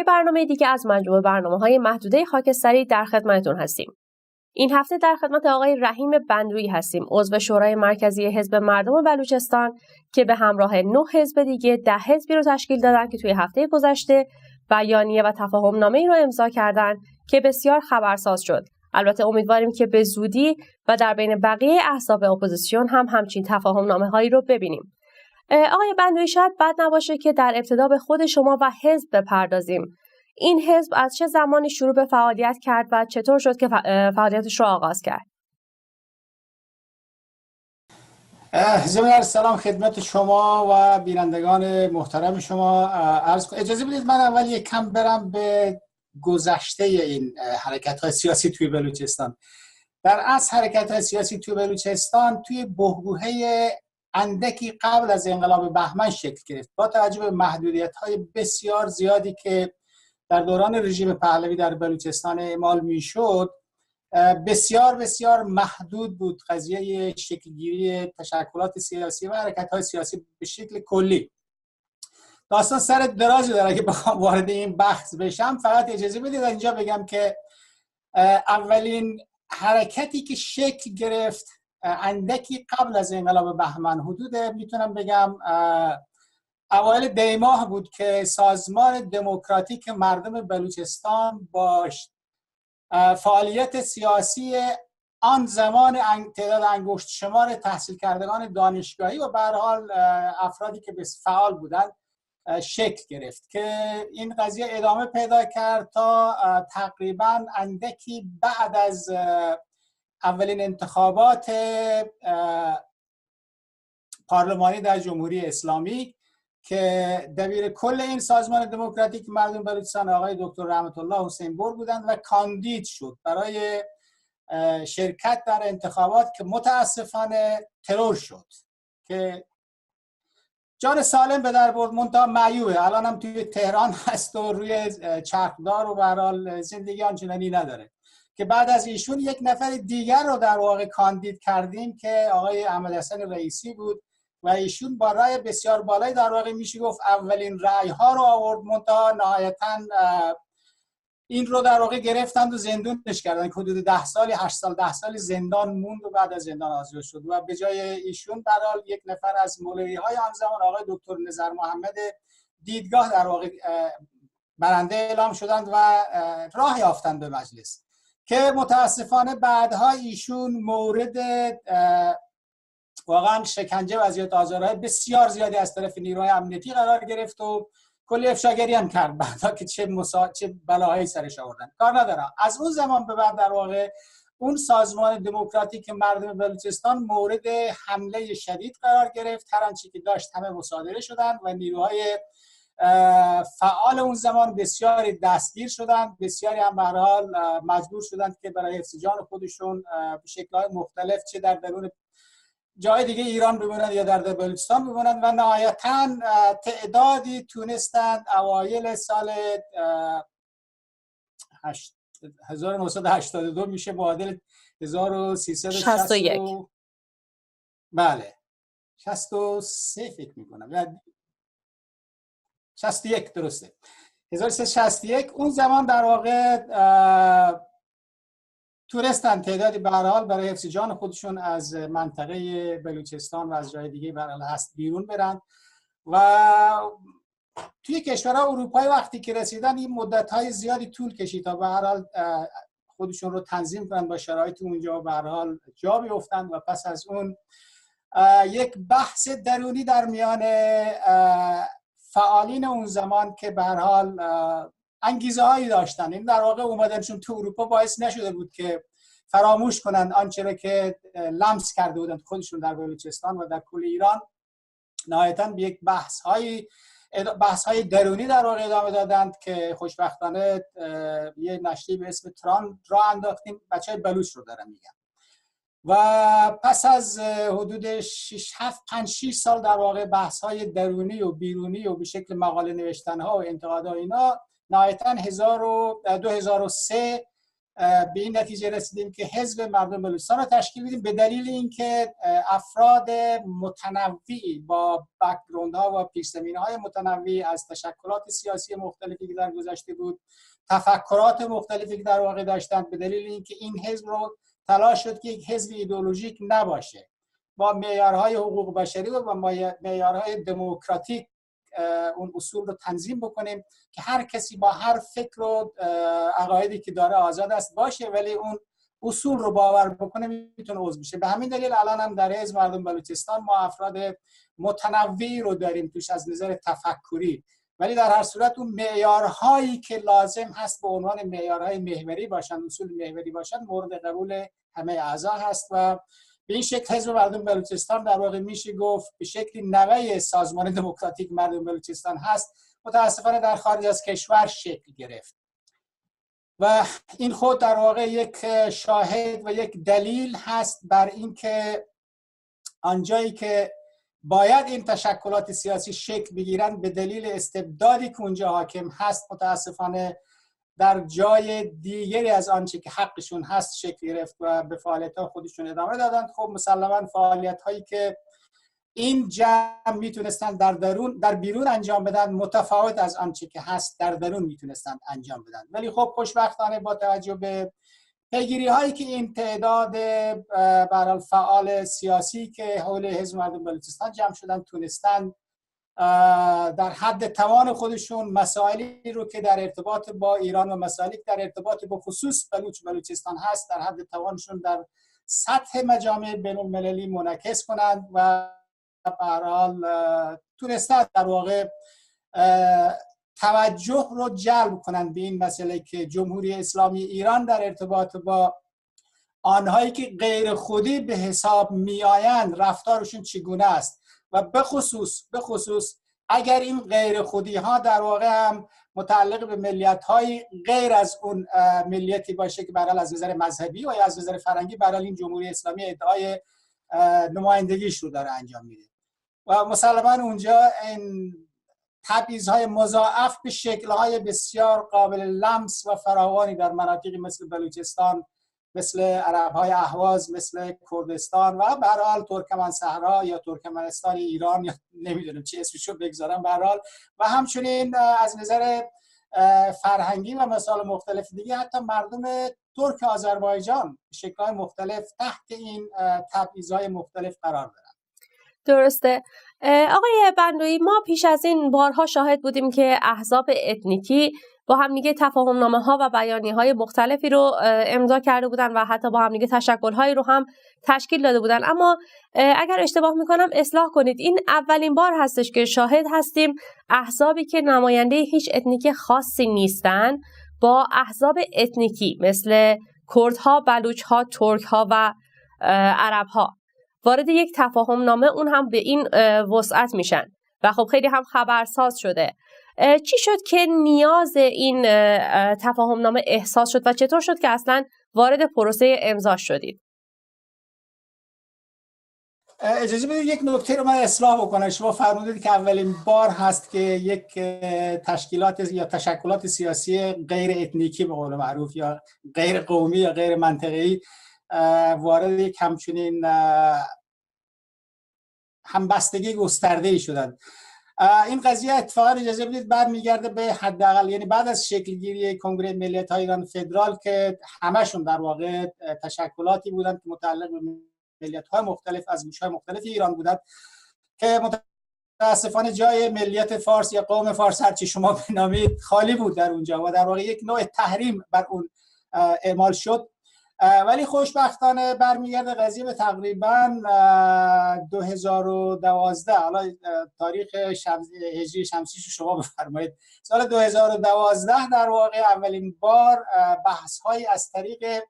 یه برنامه دیگه از مجموعه برنامه‌های محدوده خاکستری در خدمتتون هستیم. این هفته در خدمت آقای رحیم بندویی هستیم، عضو شورای مرکزی حزب مردم بلوچستان که به همراه 9 حزب دیگه 10 حزبی رو تشکیل دادن که توی هفته گذشته بیانیه و تفاهم نامه‌ای رو امضا کردن که بسیار خبرساز شد. البته امیدواریم که به زودی و در بین بقیه احزاب اپوزیسیون هم همچین تفاهم نامه‌هایی رو ببینیم. آقای بندویی، شاید بد نباشه که در ابتدا به خود شما و حزب بپردازیم. این حزب از چه زمانی شروع به فعالیت کرد و چطور شد که فعالیتش رو آغاز کرد؟ ضمن سلام خدمت شما و بینندگان محترم شما. اجازه بدید من اول یک کم برم به گذشته این حرکت‌های سیاسی توی بلوچستان. در اصل حرکت‌های سیاسی توی بلوچستان توی بحبوحه اندکی قبل از انقلاب بهمن شکل گرفت، با توجه به محدودیت‌های بسیار زیادی که در دوران رژیم پهلوی در بلوچستان اعمال میشد. بسیار بسیار محدود بود قضیه شکلگیری تشکلات سیاسی و حرکت‌های سیاسی به شکل کلی. داستان سر درازی داره که بخوام وارد این بحث بشم. فقط اجازه بدید اینجا بگم که اولین حرکتی که شکل گرفت اندکی قبل از انقلاب بهمن، حدود میتونم بگم اوایل دی ماه بود که سازمان دموکراتیک مردم بلوچستان با فعالیت سیاسی آن زمان تعداد انگشت شمار تحصیل کردگان دانشگاهی و به هر حال افرادی که فعال بودند شکل گرفت که این قضیه ادامه پیدا کرد تا تقریبا اندکی بعد از اولین انتخابات پارلمانی در جمهوری اسلامی که دبیر کل این سازمان دموکراتیک مردم بلوچستان آقای دکتر رحمت الله حسین بور بودند و کاندید شد برای شرکت در انتخابات که متاسفانه ترور شد که جان سالم به در برد، منتها معیوبه. الان هم توی تهران هست و روی چرخدار و به هر حال زندگی آنچنانی نداره. که بعد از ایشون یک نفر دیگر رو در واقع کاندید کردیم که آقای احمد حسن رئیسی بود و ایشون با رأی بسیار بالایی در واقع میشه گفت اولین رأی ها رو آورد، منتها نهایتاً این رو در واقع گرفتند و زندانش کردن. حدود 10 سالی 8 سال 10 سال زندان موند و بعد از زندان آزاد شد و به جای ایشون به هر حال یک نفر از مولوی‌های آن زمان آقای دکتر نظر محمد دیدگاه در واقع برنده اعلام شدند و راه یافتند به مجلس که متاسفانه بعدها ایشون مورد واقعا شکنجه و اذیت و آزارهای بسیار زیادی از طرف نیروهای امنیتی قرار گرفت و کلی افشاگری هم کرد بعدا که چه بلاهایی سرش آوردن. کار ندارم. از اون زمان به بعد در واقع اون سازمان دموکراتیک مردم بلوچستان مورد حمله شدید قرار گرفت. هر آنچه که داشت همه مصادره شدند و نیروهای فعال اون زمان بسیاری دستگیر شدند، بسیاری هم به هر حال مجبور شدند که برای حفظ جان خودشون به شکل‌های مختلف چه در درون جای دیگه ایران بمونند یا در بلوچستان بمونند و نهایتاً تعدادی تونستند اوایل سال 1982 میشه معادل 1361 بله 63 فکر میکنم 61 درسته 1361 اون زمان در واقع تونستن تعدادی به هر حال برای حفظ جان خودشون از منطقه بلوچستان و از جای دیگه به هر حال هست بیرون برن و توی کشورهای اروپایی وقتی که رسیدن این مدت‌های زیادی طول کشید تا به هر حال خودشون رو تنظیم کنن با شرایط اونجا و به هر حال جا بیفتن و پس از اون یک بحث درونی در میان فعالین اون زمان که به هر حال انگیزه هایی داشتن، این در واقع اومدنشون تو اروپا باعث نشده بود که فراموش کنن آنچه را که لمس کرده بودن خودشون در بلوچستان و در کل ایران. نهایتاً به یک بحث های درونی در واقع ادامه دادند که خوشبختانه یه نشریه به اسم تران را انداختیم. بچهای بلوچ رو دارم میگم. و پس از حدود 5-6 سال در واقع بحث های درونی و بیرونی و به شکل مقاله نوشتن ها و انتقاد ها اینا، نهایتاً 2003 به این نتیجه رسیدیم که حزب مردم بلوچستان رو تشکیل بدیم، به دلیل اینکه افراد متنوعی با بک‌گراندها و پیش‌زمینه‌های متنوعی از تشکلات سیاسی مختلفی که در گذشته بود، تفکرات مختلفی که در واقع داشتند، به دلیل اینکه این حزب رو تلاش شد که یک حزب ایدئولوژیک نباشه، با معیارهای حقوق بشری و با معیارهای دموکراتیک اون اصول رو تنظیم بکنیم که هر کسی با هر فکر و عقایدی که داره آزاد است باشه، ولی اون اصول رو باور بکنه میتونه عضو بشه. به همین دلیل الان هم در حزب مردم بلوچستان ما افراد متنوعی رو داریم توش از نظر تفکری، ولی در هر صورت اون معیارهایی که لازم هست به عنوان معیارهای محوری باشن، اصول محوری باشن، مورد قبول همه اعضا هست و به این شکل حزب مردم بلوچستان در واقع میشه گفت به شکلی نوه سازمان دموکراتیک مردم بلوچستان هست، متاسفانه در خارج از کشور شکل گرفت و این خود در واقع یک شاهد و یک دلیل هست بر اینکه آنجایی که باید این تشکلات سیاسی شکل بگیرن به دلیل استبدادی که اونجا حاکم هست، متاسفانه در جای دیگری از آنچه که حقشون هست شکل گرفت و به فعالیت‌ها خودشون ادامه دادن. خب مسلماً فعالیت‌هایی که این جمع میتونستن در بیرون انجام بدن متفاوت از آنچه که هست در درون میتونستن انجام بدن، ولی خب خوشبختانه با توجه به پیگیری هایی که این تعداد برای فعال سیاسی که حول حزب مردم بلوچستان جمع شدن تونستن در حد توان خودشون مسائلی رو که در ارتباط با ایران و مسائلی در ارتباط با خصوص بلوچستان هست در حد توانشون در سطح مجامع بین المللی منعکس کنند و به هر حال تونستن در واقع توجه رو جلب کنند به این مسئله که جمهوری اسلامی ایران در ارتباط با آنهایی که غیر خودی به حساب می آیند رفتارشون چگونه است و به خصوص اگر این غیر خودی ها در واقع هم متعلق به ملیت های غیر از اون ملیتی باشه که برای از نظر مذهبی و یا از نظر فرهنگی برای این جمهوری اسلامی ادعای نمایندگیش رو داره انجام میده و مسلماً اونجا این تبعیض‌های مضاعف به شکل‌های بسیار قابل لمس و فراوانی در مناطقی مثل بلوچستان، مثل عرب‌های اهواز، مثل کردستان و به هر حال ترکمن صحرا یا ترکمنستان ایران یا نمیدونم چه اسمشو بگذارم به هر حال و همچنین از نظر فرهنگی و مسائل مختلف دیگه حتی مردم ترک آذربایجان به شکل‌های مختلف تحت این تبعیض‌های مختلف قرار دارند. درسته. آقای بندویی، ما پیش از این بارها شاهد بودیم که احزاب اتنیکی با هم دیگه تفاهم‌نامه‌ها و بیانیه‌های مختلفی رو امضا کرده بودن و حتی با هم دیگه تشکل‌هایی رو هم تشکیل داده بودن، اما اگر اشتباه می‌کنم اصلاح کنید، این اولین بار هستش که شاهد هستیم احزابی که نماینده هیچ اتنیک خاصی نیستن با احزاب اتنیکی مثل کردها، بلوچ‌ها، ترک‌ها و عرب‌ها وارد یک تفاهم نامه اون هم به این وسعت میشن و خب خیلی هم خبرساز شده. چی شد که نیاز این تفاهم نامه احساس شد و چطور شد که اصلا وارد پروسه امضا شدید؟ اجازه بدید یک نکته رو من اصلاح بکنم. شما فرمودید که اولین بار هست که یک تشکیلات یا تشکلات سیاسی غیر اتنیکی به قول معروف یا غیر قومی یا غیر منطقه‌ای وارد یک همچنین همبستگی گسترده‌ای شدند. این قضیه اتفاقا اجازه بدید برمیگرده به حداقل یعنی بعد از شکلگیری کنگره ملیت‌های ایران فدرال که همشون در واقع تشکلاتی بودند که متعلق به ملیت‌های مختلف از گوش‌های مختلف ایران بودند که متاسفانه جای ملیت فارس یا قوم فارس هرچی شما بنامید خالی بود در اونجا و در واقع یک نوع تحریم بر اون اعمال شد. ولی خوشبختانه برمیگرده قضیه به تقریبا 2012. حالا تاریخ هجری شمسی شما بفرمایید. سال 2012 در واقع اولین بار بحث‌های از طریق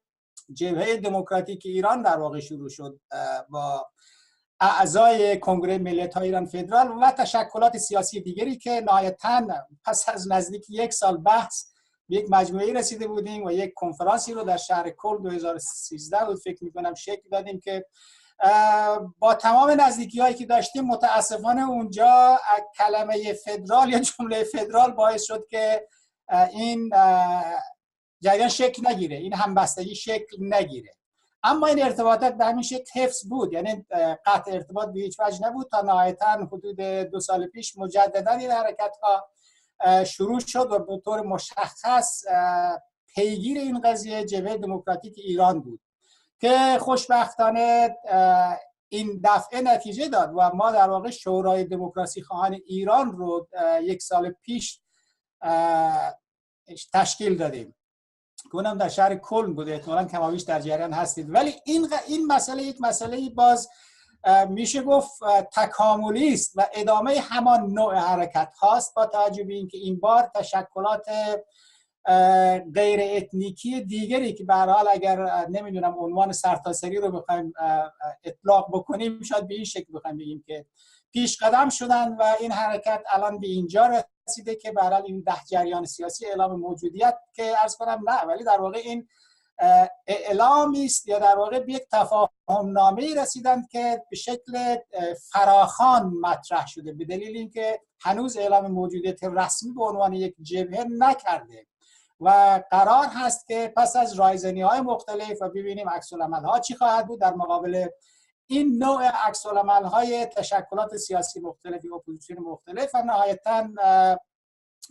جبهه دموکراتیک ایران در واقع شروع شد با اعضای کنگره ملیت‌های ایران فدرال و تشکلات سیاسی دیگری که نهایتاً پس از نزدیک یک سال بحث یک مجموعه‌ای رسیده بودیم و یک کنفرانسی رو در شهر کل 2013 بود فکر می‌کنم شکل دادیم که با تمام نزدیکی‌هایی که داشتیم متاسفانه اونجا کلمه فدرال یا جمله فدرال باعث شد که این جریان شکل نگیره، این همبستگی شکل نگیره. اما این ارتباطات به همین شکل حفظ بود، یعنی قطع ارتباط به هیچ وجه نبود تا نهایتاً حدود 2 سال پیش مجددا این حرکت ها شروع شد و به طور مشخص پیگیر این قضیه جبهه دموکراتیک ایران بود که خوشبختانه این دفعه نتیجه داد و ما در واقع شورای دموکراسی خواهان ایران رو 1 سال پیش تشکیل دادیم که اونم در شهر کلن بوده، احتمالاً کمابیش در جریان هستید. ولی این مسئله یک مسئله باز میشه گفت تکاملی است و ادامه همان نوع حرکت هاست، با توجه به اینکه این بار تشکلات غیر اتنیکی دیگری که به هر حال اگر نمیدونم عنوان سرتاسری رو بخوایم اطلاق بکنیم شاید به این شکل بخوایم بگیم که پیش قدم شدن و این حرکت الان به اینجا رسیده که به هر حال این 10 جریان سیاسی اعلام موجودیت که عرض کنم نه، ولی در واقع این اعلامی است یا در واقع به یک تفاهم نامه‌ای رسیدند که به شکل فراخوان مطرح شده به دلیل اینکه هنوز اعلام موجودیت رسمی به عنوان یک جبهه نکرده و قرار هست که پس از رایزنی‌های مختلف و ببینیم عکس‌العمل‌ها چی خواهد بود در مقابل این نوع عکس‌العمل‌های تشکلات سیاسی مختلف و اپوزیسیون مختلف و نهایتاً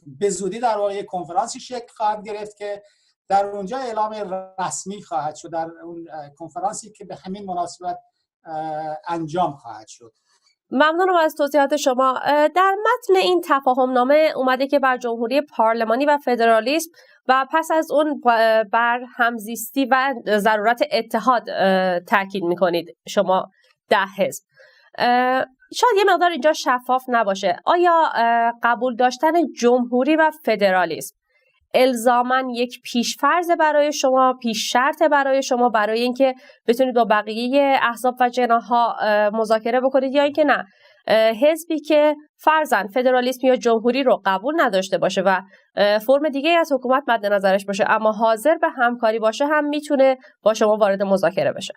به زودی در واقع کنفرانسی شکل خواهد گرفت که در اونجا اعلام رسمی خواهد شد، در اون کنفرانسی که به همین مناسبت انجام خواهد شد. ممنونم از توضیحات شما. در متن این تفاهم نامه اومده که بر جمهوری پارلمانی و فدرالیسم و پس از اون بر همزیستی و ضرورت اتحاد تاکید میکنید شما 10 حزب. شاید یه مقدار اینجا شفاف نباشه. آیا قبول داشتن جمهوری و فدرالیسم الزاماً یک پیشفرض برای شما، پیش شرط برای شما برای اینکه بتونید با بقیه احزاب و جناح‌ها مذاکره بکنید، یا اینکه نه حزبی که فرضاً فدرالیسم یا جمهوری رو قبول نداشته باشه و فرم دیگه از حکومت مد نظرش باشه اما حاضر به همکاری باشه هم میتونه با شما وارد مذاکره بشه؟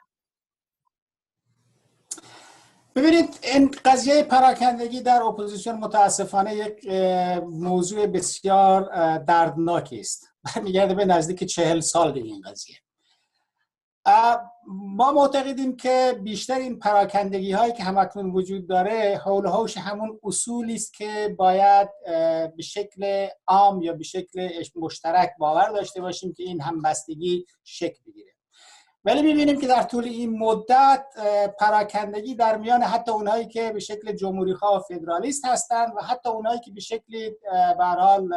ببینید این قضیه پراکندگی در اپوزیسیون متاسفانه یک موضوع بسیار دردناکی است. برمیگرده به نزدیک 40 سال دیگه این قضیه. ما معتقدیم که بیشتر این پراکندگی هایی که همکنون وجود داره حول و حوش همون اصولی است که باید به شکل عام یا به شکل مشترک باور داشته باشیم که این همبستگی شکل بگیره. ولی می‌بینیم که در طول این مدت پراکندگی در میان حتی اونهایی که به شکل جمهوری‌خواه و فدرالیست هستند و حتی اونهایی که به شکلی به هر حال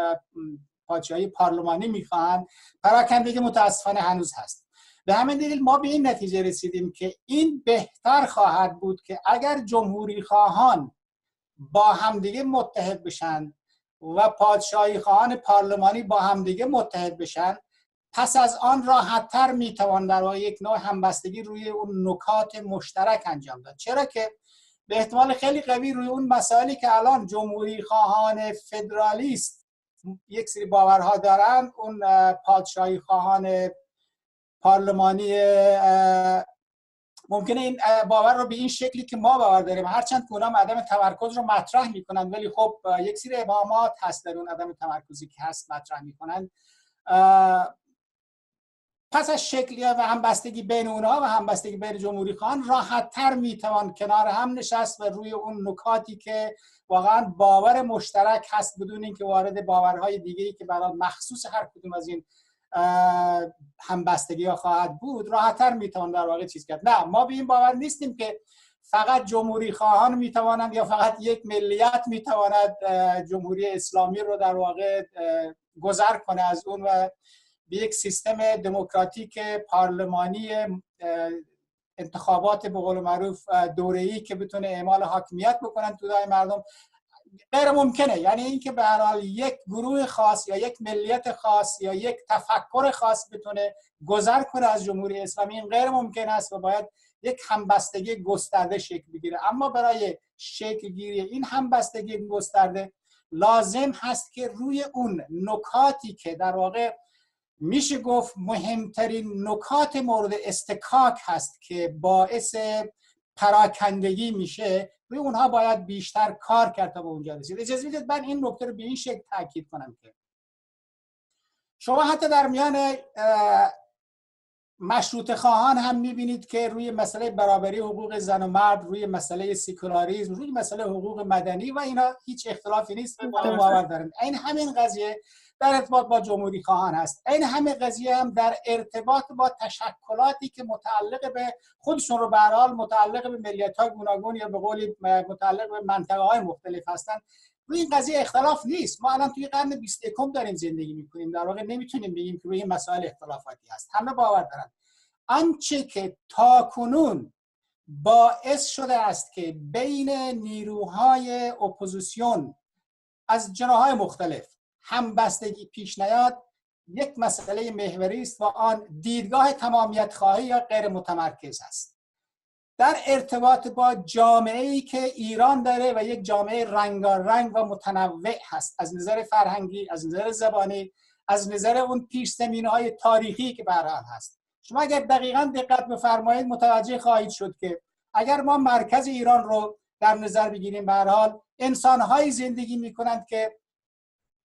پادشاهی پارلمانی می‌خواهند، پراکندگی متأسفانه هنوز هست. به همین دلیل ما به این نتیجه رسیدیم که این بهتر خواهد بود که اگر جمهوری‌خواهان با همدیگه متحد بشن و پادشاهی خواهان پارلمانی با همدیگه متحد بشن، پس از آن راحت‌تر میتوان در واقع یک نوع همبستگی روی اون نکات مشترک انجام داد. چرا که به احتمال خیلی قوی روی اون مسائلی که الان جمهوری خواهان فدرالیست یک سری باورها دارن، اون پادشاهی خواهان پارلمانی ممکنه این باور رو به این شکلی که ما باور داریم، هرچند که اونها عدم تمرکز رو مطرح میکنن ولی خب یک سری ابهامات هست در اون عدم تمرکزی که هست مطرح میکنن، پس از شکلی و همبستگی بین اونها و همبستگی بین جمهوری خواهان راحت‌تر میتوان کنار هم نشست و روی اون نکاتی که واقعا باور مشترک هست بدون اینکه وارد باورهای دیگه‌ای که برای مخصوص هر کدوم از این همبستگی‌ها خواهد بود راحت‌تر میتوان در واقع چیز کرد. نه، ما به این باور نیستیم که فقط جمهوری خواهان میتوانند یا فقط یک ملیت میتواند جمهوری اسلامی رو در واقع گذر کنه از اون و به یک سیستم دموکراتیک پارلمانی انتخابات به قول معروف دوره‌ای که بتونه اعمال حاکمیت بکنن تو دای مردم غیر ممکنه. یعنی اینکه به هر حال یک گروه خاص یا یک ملیت خاص یا یک تفکر خاص بتونه گذر کنه از جمهوری اسلامی، این غیر ممکن است و باید یک همبستگی گسترده شکل بگیره. اما برای شکل گیری این همبستگی گسترده لازم هست که روی اون نکاتی که در واقع میشه گفت مهمترین نکات مورد استکاک هست که باعث پراکندگی میشه، روی اونها باید بیشتر کار کرد تا به اونجا رسید. اجازه بدید من این نکته رو به این شکل تاکید کنم که شما حتی در میان مشروطه خواهان هم میبینید که روی مسئله برابری حقوق زن و مرد، روی مسئله سکولاریسم، روی مسئله حقوق مدنی و اینا هیچ اختلافی نیست، باور دارن. این همین قضیه در ارتباط با جمهوری خواهان هست. این همه قضیه هم در ارتباط با تشکلاتی که متعلق به خودشون رو به هر حال متعلق به ملیت‌های گوناگون یا به قولی متعلق به منطقه‌های مختلف هستند. روی این قضیه اختلاف نیست. ما الان توی قرن 21 داریم زندگی می‌کنیم. در واقع نمیتونیم بگیم که روی این مسائل اختلافاتی هست. همه باور دارن. آنچه که تاکنون باعث شده است که بین نیروهای اپوزیسیون از جناح‌های مختلف همبستگی پیش نیاد، یک مسئله محوری است و آن دیدگاه تمامیت خواهی یا غیر متمرکز است در ارتباط با جامعه‌ای که ایران داره و یک جامعه رنگارنگ و متنوع هست، از نظر فرهنگی، از نظر زبانی، از نظر اون پیش‌زمینه‌های تاریخی که به هر حال هست. شما اگر دقیقاً دقت بفرمایید متوجه خواهید شد که اگر ما مرکز ایران رو در نظر بگیریم، به هر حال انسان‌هایی زندگی می‌کنند که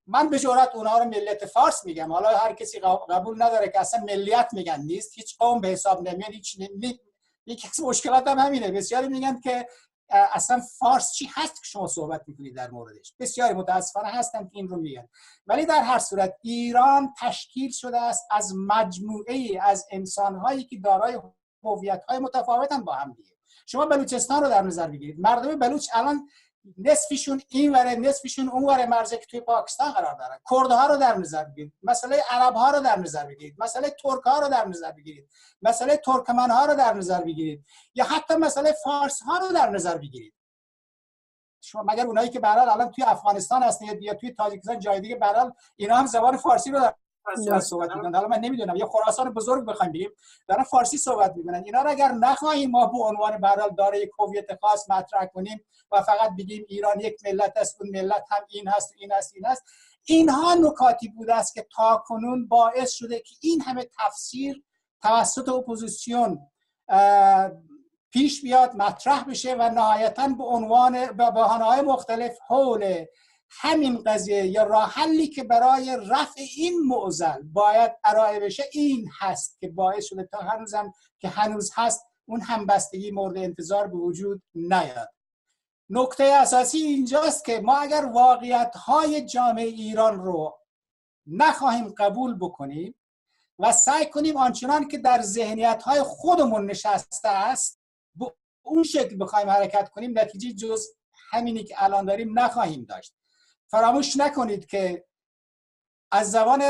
من به جرات اونها رو ملت فارس میگم. حالا هر کسی قبول نداره که اصلا ملیت میگن نیست، هیچ قوم به حساب نمیاد. یکی از مشکلات هم همینه. بسیاری میگن که اصلا فارس چی هست که شما صحبت میکنید در موردش. بسیاری متاسفانه هستن که این رو میگن. ولی در هر صورت ایران تشکیل شده است از مجموعه از انسان‌هایی که دارای هویت‌های متفاوتن با هم دیگه. شما بلوچستان رو در نظر بگیرید. مردم بلوچ الان نصفشون این وره نصفشون اون وره مرزی که توی پاکستان قرار دارن. کردها رو در نظر بگیرید، مسئله عرب‌ها رو در نظر بگیرید، مسئله ترک‌ها رو در نظر بگیرید، مسئله ترکمن‌ها رو در نظر بگیرید، یا حتی مسئله فارس‌ها رو در نظر بگیرید. شما مگر اونایی که به هر حال الان توی افغانستان هستن یا توی تاجیکستان جای دیگه، به هر حال اینا هم زبان فارسی رو دارن صحبت می‌کنن. حالا من نمیدونم، یا خراسان بزرگ بخوایم بگیم دارن فارسی صحبت می‌کنن. اینا رو اگر نخواهیم ما به عنوان به هر حال دارای هویت خاص مطرح کنیم و فقط بگیم ایران یک ملت است، اون ملت هم این هست، این هست، این هست، اینها نکاتی بوده است که تاکنون باعث شده که این همه تفسیر توسط اپوزیسیون پیش بیاد، مطرح بشه و نهایتاً به عنوان به بهانه‌های مختلف حول همین قضیه یا راه حلی که برای رفع این معضل باید ارائه بشه این هست که باعث شده تا هنوزم که هنوز هست اون همبستگی مورد انتظار به وجود نیاد. نکته اساسی اینجاست که ما اگر واقعیت‌های جامعه ایران رو نخواهیم قبول بکنیم و سعی کنیم آنچنان که در ذهنیت‌های خودمون نشسته است به اون شکل بخوایم حرکت کنیم، نتیجه جز همینی که الان داریم نخواهیم داشت. فراموش نکنید که از زبان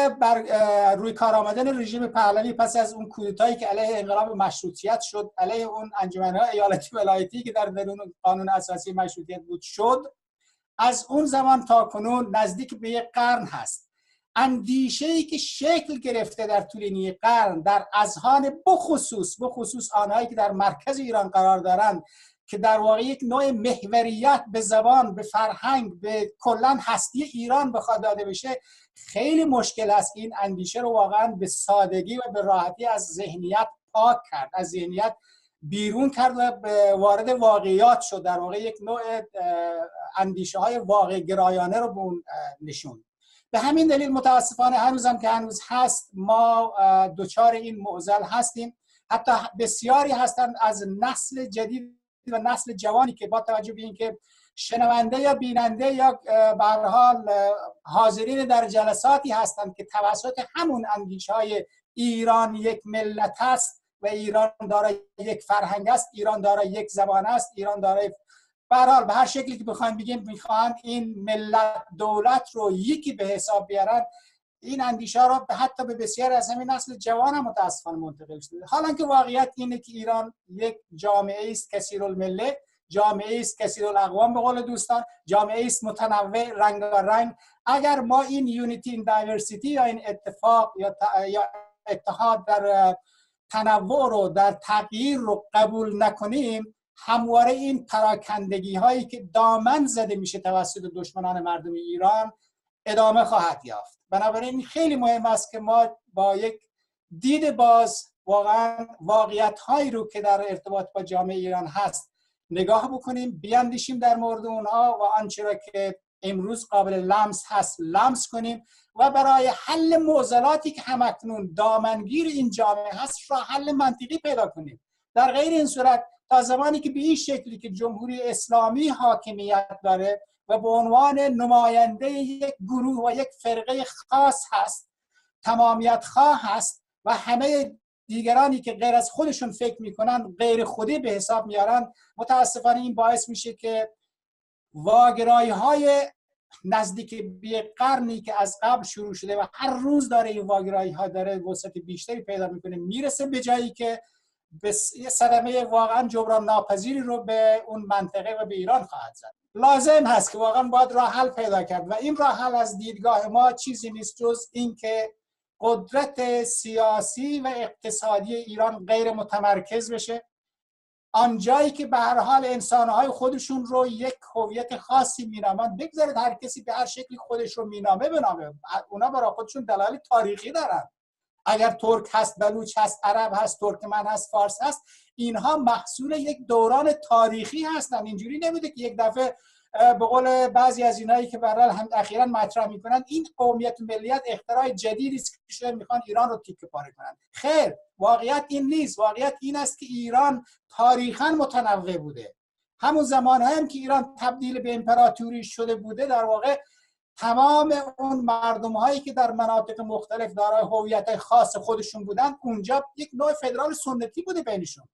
روی کار آمدن رژیم پهلوی پس از اون کودتایی که علیه انقلاب مشروطیت شد، علیه اون انجمن‌های ایالتی ولایتی که در درون قانون اساسی مشروطیت بود شد، از اون زمان تا کنون نزدیک به یک قرن هست. اندیشه‌ای که شکل گرفته در طول این قرن در اذهان بخصوص آنهایی که در مرکز ایران قرار دارند که در واقع یک نوع محوریت به زبان، به فرهنگ، به کلان هستی ایران بخواد داده بشه، خیلی مشکل است این اندیشه رو واقعا به سادگی و به راحتی از ذهنیت پاک کرد، از ذهنیت بیرون کرد و وارد واقعیات شد. در واقع یک نوع اندیشه های واقع گرایانه رو به اون نشون. به همین دلیل متاسفانه هنوزم که هنوز هست ما دوچار این معضل هستیم. حتی بسیاری هستند از نسل جدید و نسل جوانی که با توجه به اینکه شنونده یا بیننده یا به هر حال حاضرین در جلساتی هستند که توسط همون اندیشه‌های ایران یک ملت است و ایران دارای یک فرهنگ است، ایران دارای یک زبان است، ایران دارای به هر حال به هر شکلی که بخوایم بگیم میخوان این ملت دولت رو یکی به حساب بیارن، این اندیشه رو حتی به بسیار از همین نسل جوان هم متاسفانه منتقل شده. حالا که واقعیت اینه که ایران یک جامعه است کثیرالمله، جامعه است کثیرالاقوام به قول دوستان، جامعه است متنوع رنگارنگ. اگر ما این یونیتی این دایورسیتی یا این اتفاق یا اتحاد در تنوع رو، در تغییر رو قبول نکنیم، همواره این پراکندگی هایی که دامن زده میشه توسط دشمنان مردم ایران ادامه خواهد یافت. بنابراین خیلی مهم است که ما با یک دید باز واقعا واقعیت هایی رو که در ارتباط با جامعه ایران هست نگاه بکنیم، بیاندیشیم در مورد اونها و آنچه را که امروز قابل لمس هست لمس کنیم و برای حل معضلاتی که همکنون دامنگیر این جامعه هست راه حل منطقی پیدا کنیم. در غیر این صورت تا زمانی که به این شکلی که جمهوری اسلامی حاکمیت داره و به عنوان نماینده یک گروه و یک فرقه خاص هست، تمامیت خواه هست و همه دیگرانی که غیر از خودشون فکر میکنن غیر خودی به حساب میارن، متاسفانه این باعث میشه که واگرایی های نزدیک به قرنی که از قبل شروع شده و هر روز داره این واگرایی ها داره وسعت بیشتری پیدا میکنه، میرسه به جایی که یه صدمه واقعا جبران ناپذیری رو به اون منطقه و به ایران خواهد زد. لازم هست که واقعا باید راه حل پیدا کرد و این راه حل از دیدگاه ما چیزی نیست جز این که قدرت سیاسی و اقتصادی ایران غیر متمرکز بشه. آنجایی که به هر حال انسانهای خودشون رو یک هویت خاصی مینامن، بگذارید هر کسی به هر شکلی خودش رو مینامه بنامه، اونا برای خودشون دلایل تاریخی دارن. اگر ترک هست، بلوچ هست، عرب هست، ترکمن هست، فارس هست، اینها محصول یک دوران تاریخی هستن. اینجوری نمیده که یک دفعه به قول بعضی از اینایی که برای هم اخیراً مطرح میکنن این قومیت و ملیت اختراع جدیدی است که شاید میخوان ایران رو تیکه پاره کنن. خیر، واقعیت این نیست. واقعیت این است که ایران تاریخاً متنوع بوده. همون زمان‌هایی هم که ایران تبدیل به امپراتوری شده بوده، در واقع تمام اون مردم‌هایی که در مناطق مختلف دارای هویت خاص خودشون بودن، اونجا یک نوع فدرال سنتی بوده بینشون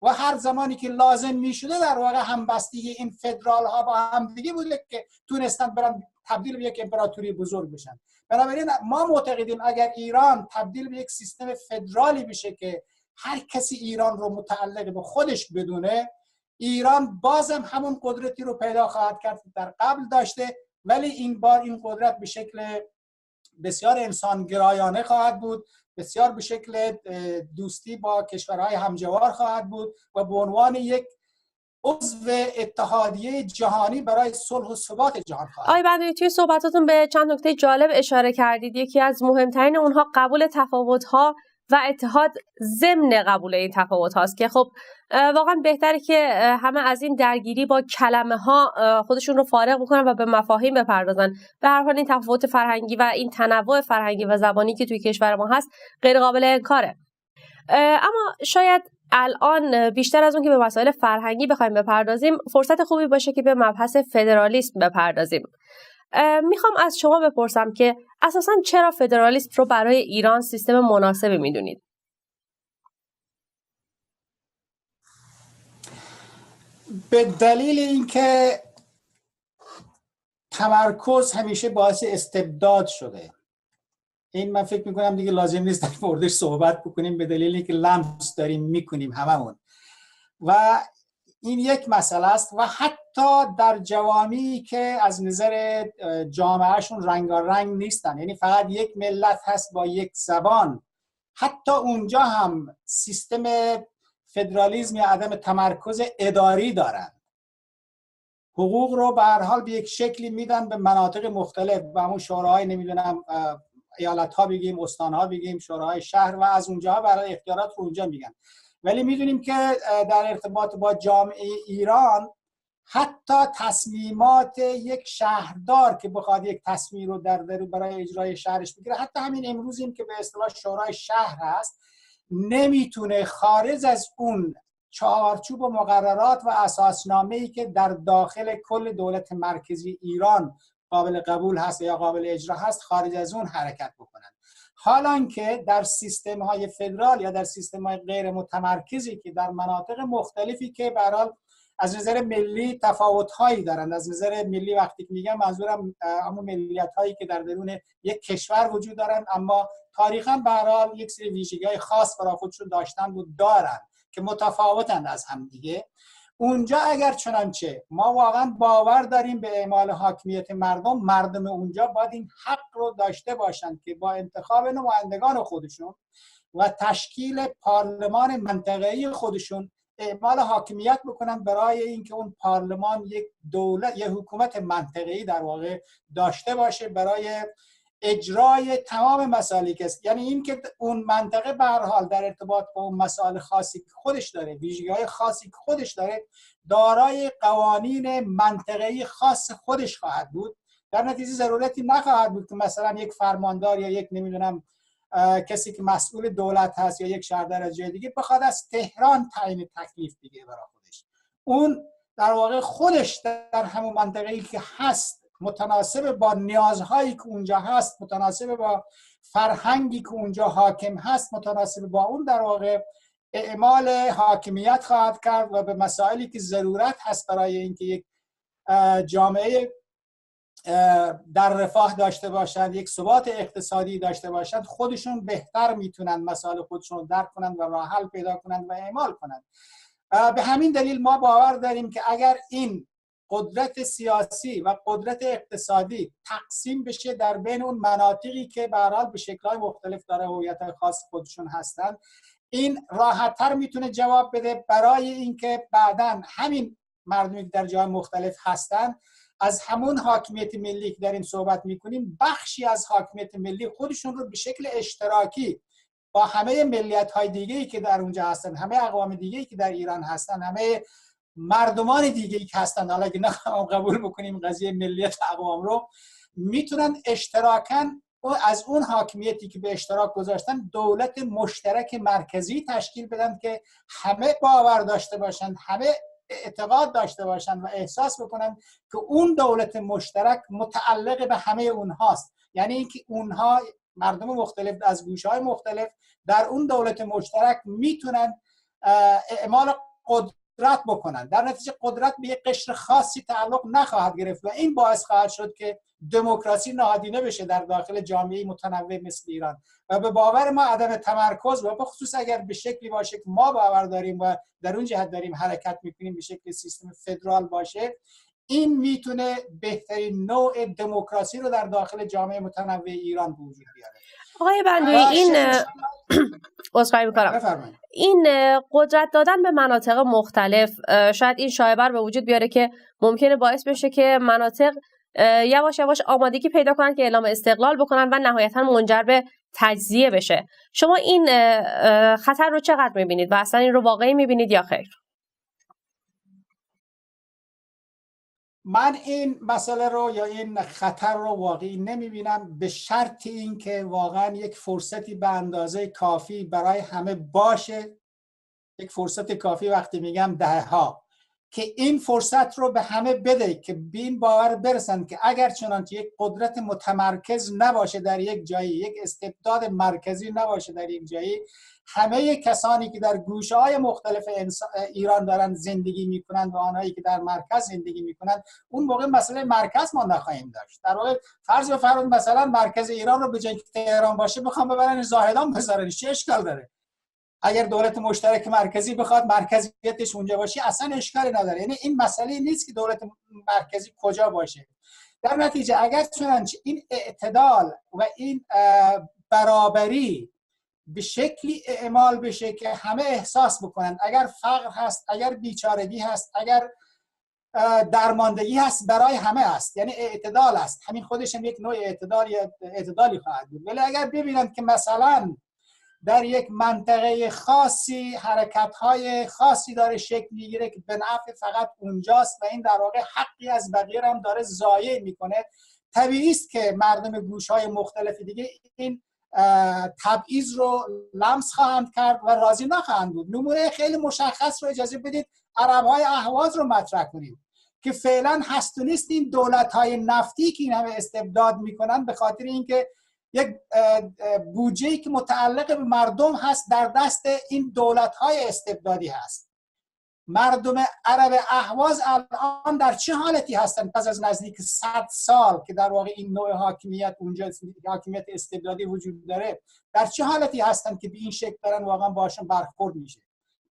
و هر زمانی که لازم می‌شده در واقع همبستگی این فدرال ها با هم دیگه بوده که تونستن برن تبدیل به یک امپراتوری بزرگ بشن. بنابراین ما معتقدیم اگر ایران تبدیل به یک سیستم فدرالی بشه که هر کسی ایران رو متعلق به خودش بدونه، ایران بازم همون قدرتی رو پیدا خواهد کرد که در قبل داشته، ولی این بار این قدرت به شکل بسیار انسانگرایانه خواهد بود، بسیار به شکل دوستی با کشورهای همجوار خواهد بود و به عنوان یک عضو اتحادیه جهانی برای صلح و ثبات جهان خواهد. آقای بندری، توی صحبتاتون به چند نکته جالب اشاره کردید. یکی از مهمترین اونها قبول تفاوت‌ها و اتحاد ضمن قبول این تفاوت هاست که خب واقعا بهتره که همه از این درگیری با کلمه ها خودشون رو فارغ بکنن و به مفاهیم بپردازن. به هر حال این تفاوت فرهنگی و این تنوع فرهنگی و زبانی که توی کشور ما هست غیر قابل انکاره. اما شاید الان بیشتر از اون که به مسائل فرهنگی بخوایم بپردازیم، فرصت خوبی باشه که به مبحث فدرالیسم بپردازیم. میخوام از شما بپرسم که اساساً چرا فدرالیسم رو برای ایران سیستم مناسبی میدونید؟ به دلیل اینکه تمرکز همیشه باعث استبداد شده. این من فکر میکنم دیگه لازم نیست در موردش صحبت بکنیم، به دلیل اینکه لمس داریم میکنیم هممون و این یک مسئله است. و حتی در جوامعی که از نظر جامعهشون رنگارنگ نیستن، یعنی فقط یک ملت هست با یک زبان، حتی اونجا هم سیستم فدرالیسم یا عدم تمرکز اداری دارن. حقوق رو به هر حال به یک شکلی میدن به مناطق مختلف، به همون شوراهای نمیدونم ایالت ها بگیم، استان ها بگیم، شوراهای شهر، و از اونجا برای اختیارات رو اونجا میگن. ولی میدونیم که در ارتباط با جامعه ایران حتی تصمیمات یک شهردار که بخواد یک تصمیم رو برای اجرای شهرش بگیره، حتی همین امروزیم که به اصطلاح شورای شهر هست، نمیتونه خارج از اون چارچوب و مقررات و اساسنامه‌ای که در داخل کل دولت مرکزی ایران قابل قبول هست یا قابل اجرا هست، خارج از اون حرکت بکنن. حالان که در سیستم های فدرال یا در سیستم های غیر متمرکزی که در مناطق مختلفی که به هر حال از نظر ملی تفاوت هایی دارند، از نظر ملی وقتی که میگم منظورم همون ملیت هایی که در درون یک کشور وجود دارند اما تاریخاً به هر حال یک سری ویژگی‌های خاص برای خودشون داشتن و دارن که متفاوتند از هم دیگه، اونجا اگر چنانچه ما واقعا باور داریم به اعمال حاکمیت مردم اونجا باید این حق رو داشته باشند که با انتخاب نمایندگان خودشون و تشکیل پارلمان منطقه‌ای خودشون اعمال حاکمیت بکنن برای اینکه اون پارلمان یک دولت، یک حکومت منطقه‌ای در واقع داشته باشه برای اجرای تمام مسائلی که است. یعنی این که اون منطقه به هر حال در ارتباط با اون مسائل خاصی که خودش داره، ویژگی‌های خاصی که خودش داره، دارای قوانین منطقه‌ای خاص خودش خواهد بود در نتیجه ضرورتی نخواهد بود که مثلا یک فرماندار یا یک نمیدونم کسی که مسئول دولت هست یا یک شهردار از جای دیگه بخواد از تهران تعیین تکلیف بگیره برای خودش. اون در واقع خودش در همون منطقه‌ای که هست، متناسب با نیازهایی که اونجا هست، متناسب با فرهنگی که اونجا حاکم هست، متناسب با اون در واقع اعمال حاکمیت خواهد کرد و به مسائلی که ضرورت هست برای اینکه یک جامعه در رفاه داشته باشند، یک ثبات اقتصادی داشته باشند، خودشون بهتر میتونن مسائل خودشون درک کنند و راه حل پیدا کنند و اعمال کنند. به همین دلیل ما باور داریم که اگر این قدرت سیاسی و قدرت اقتصادی تقسیم بشه در بین اون مناطقی که به هر حال به شکل‌های مختلف داره هویت‌های خاص خودشون هستند، این راحت‌تر میتونه جواب بده برای اینکه بعداً همین مردمی که در جای مختلف هستند از همون حاکمیت ملی که داریم صحبت میکنیم، بخشی از حاکمیت ملی خودشون رو به شکل اشتراکی با همه ملیت‌های دیگه‌ای که در اونجا هستن، همه اقوام دیگه‌ای که در ایران هستن، همه مردمان دیگه‌ای که هستن، حالا که نخواهم قبول بکنیم قضیه ملیت اقوام رو، میتونن اشتراکاً از اون حاکمیتی که به اشتراک گذاشتن دولت مشترک مرکزی تشکیل بدن که همه باور داشته باشن، همه اعتقاد داشته باشن و احساس بکنن که اون دولت مشترک متعلق به همه اونهاست. یعنی اینکه اونها مردم مختلف از گوشه‌های مختلف در اون دولت مشترک میتونن اعمال قدرت بکنن. در نتیجه قدرت به یک قشر خاصی تعلق نخواهد گرفت و این باعث خواهد شد که دموکراسی نهادینه بشه در داخل جامعه متنوع مثل ایران. و به باور ما عدم تمرکز و به خصوص اگر به شکلی باشه که ما باور داریم و در اون جهت داریم حرکت میکنیم به شکل سیستم فدرال باشه، این میتونه بهترین نوع دموکراسی رو در داخل جامعه متنوع ایران به وجود بیاره. آقای بندوی، این عذرخواهی می‌کنم، این قدرت دادن به مناطق مختلف شاید این شایعه به وجود بیاره که ممکنه باعث بشه که مناطق یواش یواش آمادگی پیدا کنن که اعلام استقلال بکنن و نهایتاً منجر به تجزیه بشه. شما این خطر رو چقدر می‌بینید و اصلا این رو واقعی می‌بینید یا خیر؟ من این مسئله رو یا این خطر رو واقعی نمیبینم، به شرط اینکه واقعا یک فرصتی به اندازه کافی برای همه باشه. یک فرصت کافی وقتی میگم دهها، که این فرصت رو به همه بده که به این باور برسن که اگر چنانچه یک قدرت متمرکز نباشه در یک جایی، یک استبداد مرکزی نباشه در یک جایی، همه کسانی که در گوشه‌های مختلف ایران دارن زندگی میکنن و آنهایی که در مرکز زندگی میکنن، اون موقع مسئله مرکز ما نخواهیم داشت. در واقع فرض بفرمایید مثلا مرکز ایران رو به جای تهران باشه بخوام ببرن زاهدان بذارن، چه اشکال داره؟ اگر دولت مشترک مرکزی بخواد مرکزیتش اونجا باشه اصلا اشکالی نداره. یعنی این مسئله نیست که دولت مرکزی کجا باشه. در نتیجه اگر چنانچه این اعتدال و این برابری به شکلی اعمال بشه که همه احساس بکنن اگر فقر هست، اگر بیچارگی هست، اگر درماندگی هست، برای همه هست، یعنی اعتدال است، همین خودش هم یک نوع اعتدالی خواهد بود. ولی اگر ببینن که مثلا در یک منطقه خاصی حرکت‌های خاصی داره شکل میگیره که به نفع فقط اونجاست و این در واقع حقی از بقیه هم داره ضایع میکنه، طبیعی است که مردم گوش‌های مختلف دیگه این تبعیض رو لمس خواهند کرد و راضی نخواهند بود. نمونه خیلی مشخص رو اجازه بدید عرب‌های اهواز رو مطرح کنیم که فعلا هست و نیست این دولت‌های نفتی که این همه استبداد میکنن به خاطر اینکه یک بودجه‌ای که متعلق به مردم هست در دست این دولت‌های استبدادی هست. مردم عرب اهواز الان در چه حالتی هستند پس از نزدیک 100 سال که در واقع این نوع حاکمیت اونجا، حاکمیت استبدادی وجود داره، در چه حالتی هستند که به این شکل دارن واقعا باشون برخورد میشه؟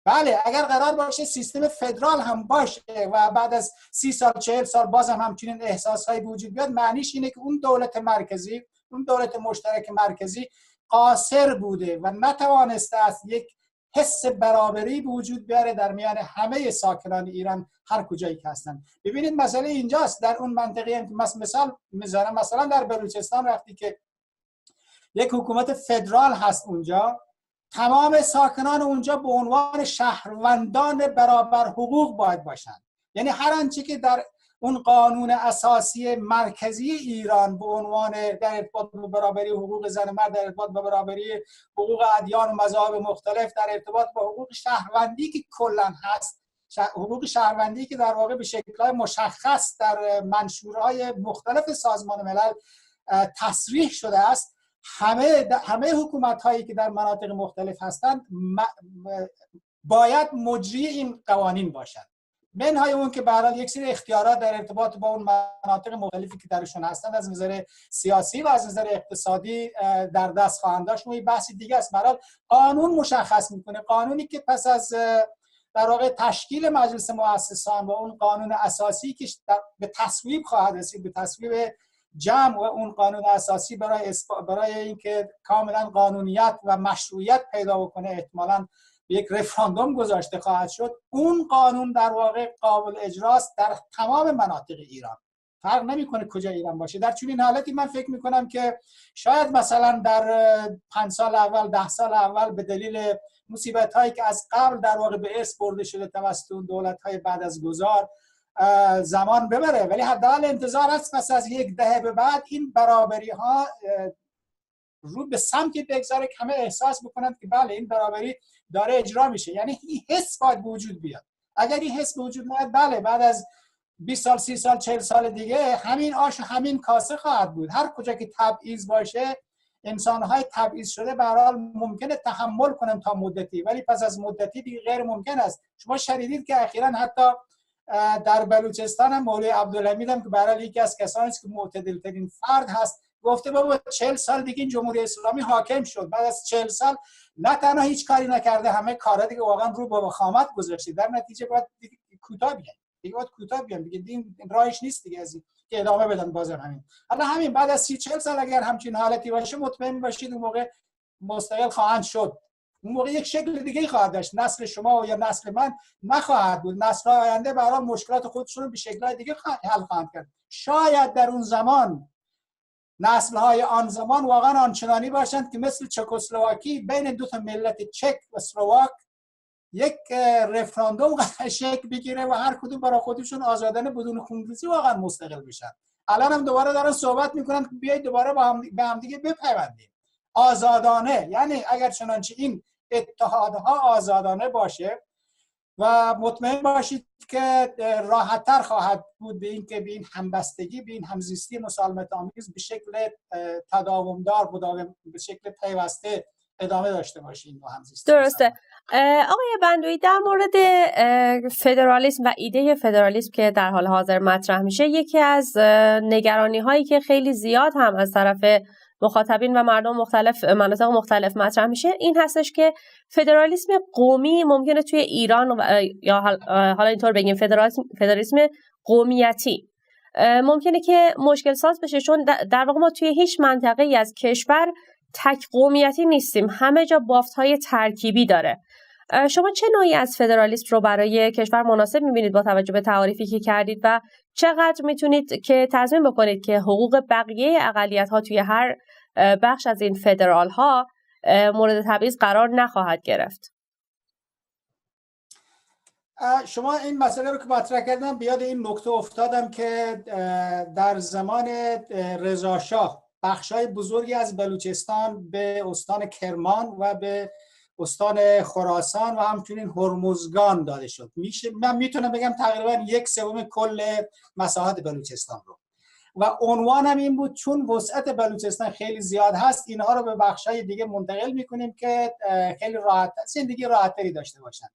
بله، اگر قرار باشه سیستم فدرال هم باشه و بعد از 30 سال 40 سال باز هم همچنین احساس‌هایی وجود بیاد، معنیش اینه که اون دولت مرکزی، اون دولت مشترک مرکزی قاصر بوده و نتوانسته است یک حس برابری به وجود بیاره در میان همه ساکنان ایران هر کجایی که هستن. ببینید مسئله اینجاست، در اون منطقه هم که مثال میذارم، مثلا در بلوچستان وقتی که یک حکومت فدرال هست اونجا، تمام ساکنان اونجا به عنوان شهروندان برابر حقوق باید باشند. یعنی هر آنچه که در اون قانون اساسی مرکزی ایران به عنوان در ارتباط با برابری حقوق زن و مرد، در ارتباط با برابری حقوق ادیان و مذاهب مختلف، در ارتباط با حقوق شهروندی که کلا هست، حقوق شهروندی که در واقع به شکل‌های مشخص در منشورهای مختلف سازمان ملل تصریح شده است، همه حکومت‌هایی که در مناطق مختلف هستند باید مجری این قوانین باشند. منهای اون که به هر حال یک سری اختیارات در ارتباط با اون مناطق مختلفی که درشون هستند از نظر سیاسی و از نظر اقتصادی در دست خواهند داشت. اون بحث دیگه است. به هر حال قانون مشخص میکنه، قانونی که پس از در واقع تشکیل مجلس مؤسسان و اون قانون اساسی که به تصویب خواهد رسید، به تصویب جمع و اون قانون اساسی برای اینکه کاملا قانونیت و مشروعیت پیدا بکنه، احتمالاً یک رفراندوم گذاشته خواهد شد. اون قانون در واقع قابل اجراست در تمام مناطق ایران، فرق نمیکنه کجا ایران باشه. در چنین حالتی من فکر میکنم که شاید مثلا در 5 سال اول، 10 سال اول به دلیل مصیبت هایی که از قبل در واقع به ارث برده شده توسط اون دولت های بعد از گذار زمان ببره، ولی حداقل انتظار هست پس از یک دهه به بعد این برابری ها رو به سمتی بگذاره که همه احساس بکنند که بله این برابری داره اجرا میشه. یعنی این حس باید وجود بیاد. اگر این حس وجود نیاد، بله بعد از 20 سال، 30 سال، 40 سال دیگه همین آش و همین کاسه خواهد بود. هر کجا که تبعیض باشه، انسان‌های تبعیض شده به هر حال ممکنه تحمل کنن تا مدتی، ولی پس از مدتی دیگه غیر ممکن است. شما شنیدید که اخیراً حتی در بلوچستان هم مولوی عبدالحمید هم که به هر حال یکی از کسانی است که معتدل‌ترین فرد هست، گفته بابا 40 سال دیگه این جمهوری اسلامی حاکم شد، بعد از 40 سال نه تنها هیچ کاری نکرده، همه کارا دیگه واقعا رو به وخامت گذاشته، در نتیجه باید دیگه کوتاه بیان، دیگه این راهش نیست دیگه از این که ادامه بدن بازم همین. حالا همین بعد از 30-40 سال اگر همچین حالتی باشه، مطمئن باشید اون موقع مستقل خواهند شد. اون موقع یک شکل دیگه خواهد داشت. نسل شما یا نسل من نخواهد بود. نسل‌های آینده برای مشکلات خودشون رو به شکل‌های دیگه حل خواهند کرد. شاید در اون زمان نسل‌های آن زمان واقعا آنچنانی باشند که مثل چکسلواکی بین دو تا ملت چک و اسلواک یک رفراندوم شکل بگیره و هر کدوم برای خودشون آزادانه بدون خونریزی واقعا مستقل بشن. الان هم دوباره دارن صحبت میکنن که بیایید دوباره به هم دیگه بپیوندیم آزادانه. یعنی اگر چنانچه این اتحادها آزادانه باشه و مطمئن باشید که راحت‌تر خواهد بود به این که به این همبستگی، به این همزیستی مسالمت آمیز به شکل تداومدار، به شکل پیوسته ادامه داشته باشه این همزیستی. درسته. آقای بندوی، در مورد فدرالیسم و ایده فدرالیسم که در حال حاضر مطرح میشه، یکی از نگرانی هایی که خیلی زیاد هم از طرف مخاطبین و مردم مناطق مختلف مطرح میشه این هستش که فدرالیسم قومی ممکنه توی ایران یا حالا اینطور بگیم فدرالیسم قومیتی ممکنه که مشکل ساز بشه، چون در واقع ما توی هیچ منطقه‌ای از کشور تک قومیتی نیستیم، همه جا بافت‌های ترکیبی داره. شما چه نوعی از فدرالیسم رو برای کشور مناسب می‌بینید با توجه به تعاریفی که کردید و چقدر میتونید که تضمین بکنید که حقوق بقیه اقلیت‌ها توی هر بخش از این فدرال‌ها مورد تبعیض قرار نخواهد گرفت؟ شما این مسئله رو که مطرح کردم بیاد این نکته افتادم که در زمان رضا شاه بخشای بزرگی از بلوچستان به استان کرمان و به استان خراسان و همچنین هرمزگان داده شد. من میتونم بگم تقریبا 1/3 کل مساحت بلوچستان رو، و عنوانم این بود چون وسعت بلوچستان خیلی زیاد هست اینها رو به بخشای دیگه منتقل میکنیم که خیلی راحت زندگی راحت‌تری داشته باشن.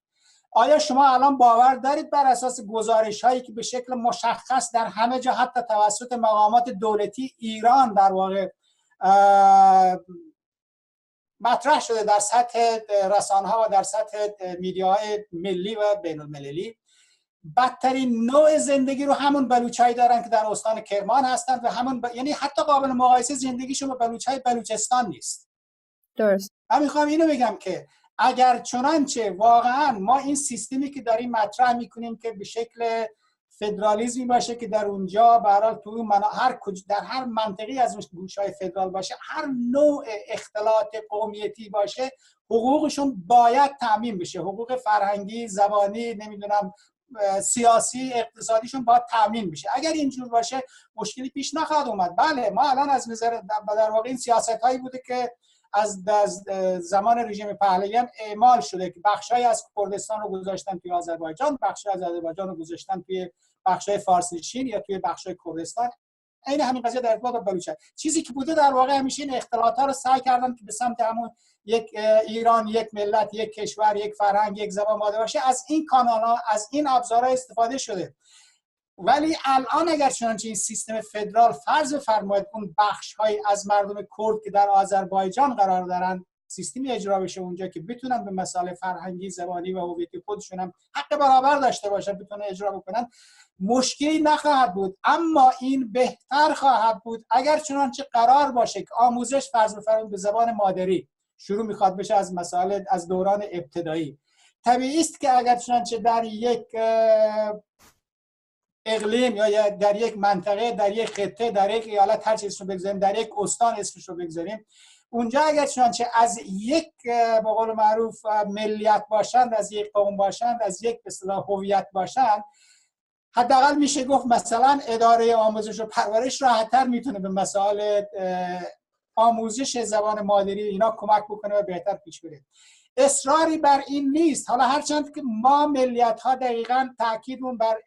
آیا شما الان باور دارید بر اساس گزارش هایی که به شکل مشخص در همه جا حتی توسط مقامات دولتی ایران در واقع مطرح شده در سطح رسانه‌ها و در سطح میدیاهای ملی و بین المللی، بدترین نوع زندگی رو همون بلوچایی دارن که در استان کرمان هستند و یعنی حتی قابل مقایسه زندگیشون با بلوچای بلوچستان نیست. درست. من میخوام اینو بگم که اگر چنانچه واقعا ما این سیستمی که داریم مطرح میکنیم که به شکل فدرالیسمی باشه که در اونجا به هر حال تو در هر منطقی از اون گوشه‌های فدرال باشه، هر نوع اختلاط قومیتی باشه، حقوقشون باید تامین بشه، حقوق فرهنگی، زبانی، نمیدونم سیاسی اقتصادیشون باید تامین بشه. اگر اینجور باشه مشکلی پیش نخواهد اومد. بله ما الان از نظر در واقع این سیاست‌هایی بوده که از زمان رژیم پهلویان اعمال شده که بخشای از کردستان رو گذاشتن توی آذربایجان، بخشای از آذربایجان رو گذاشتن توی بخشای فارس‌نشین یا توی بخشای کردستان. این همین قضیه در ارتباط با بلوچستان چیزی که بوده در واقع همیشه این اختلاطات رو سعی کردن که به سمت همون یک ایران، یک ملت، یک کشور، یک فرهنگ، یک زبان ماده باشه. از این کانال‌ها، از این ابزارها استفاده شده. ولی الان اگر چنانچه این سیستم فدرال فرض فرمایید اون بخش‌های از مردم کرد که در آذربایجان قرار دارن سیستمی اجرا بشه اونجا که بتونن به مسائل فرهنگی، زبانی و هویتی خودشون هم حق برابر داشته باشن، بتونن اجرا بکنن، مشکلی نخواهد بود. اما این بهتر خواهد بود اگر چنانچه قرار باشه که آموزش فرض بفرمایید به زبان مادری شروع میخواد بشه از مسائل از دوران ابتدایی. طبیعی است که اگر چنانچه در یک اقلیم یا در یک منطقه، در یک خطه، در یک ایالت، هر چیزی رو بگذاریم، در یک استان اسمش رو بگذاریم، اونجا اگر چنانچه از یک به قول معروف ملیت باشند، از یک قوم باشند، از یک به اصطلاح هویت باشند، حداقل میشه گفت مثلا اداره آموزش و پرورش راحت‌تر میتونه به مسائل آموزش زبان مادری اینا کمک بکنه و بهتر پیش بره. اصراری بر این نیست. حالا هرچند که ما ملیت ها دقیقاً تاکیدمون بر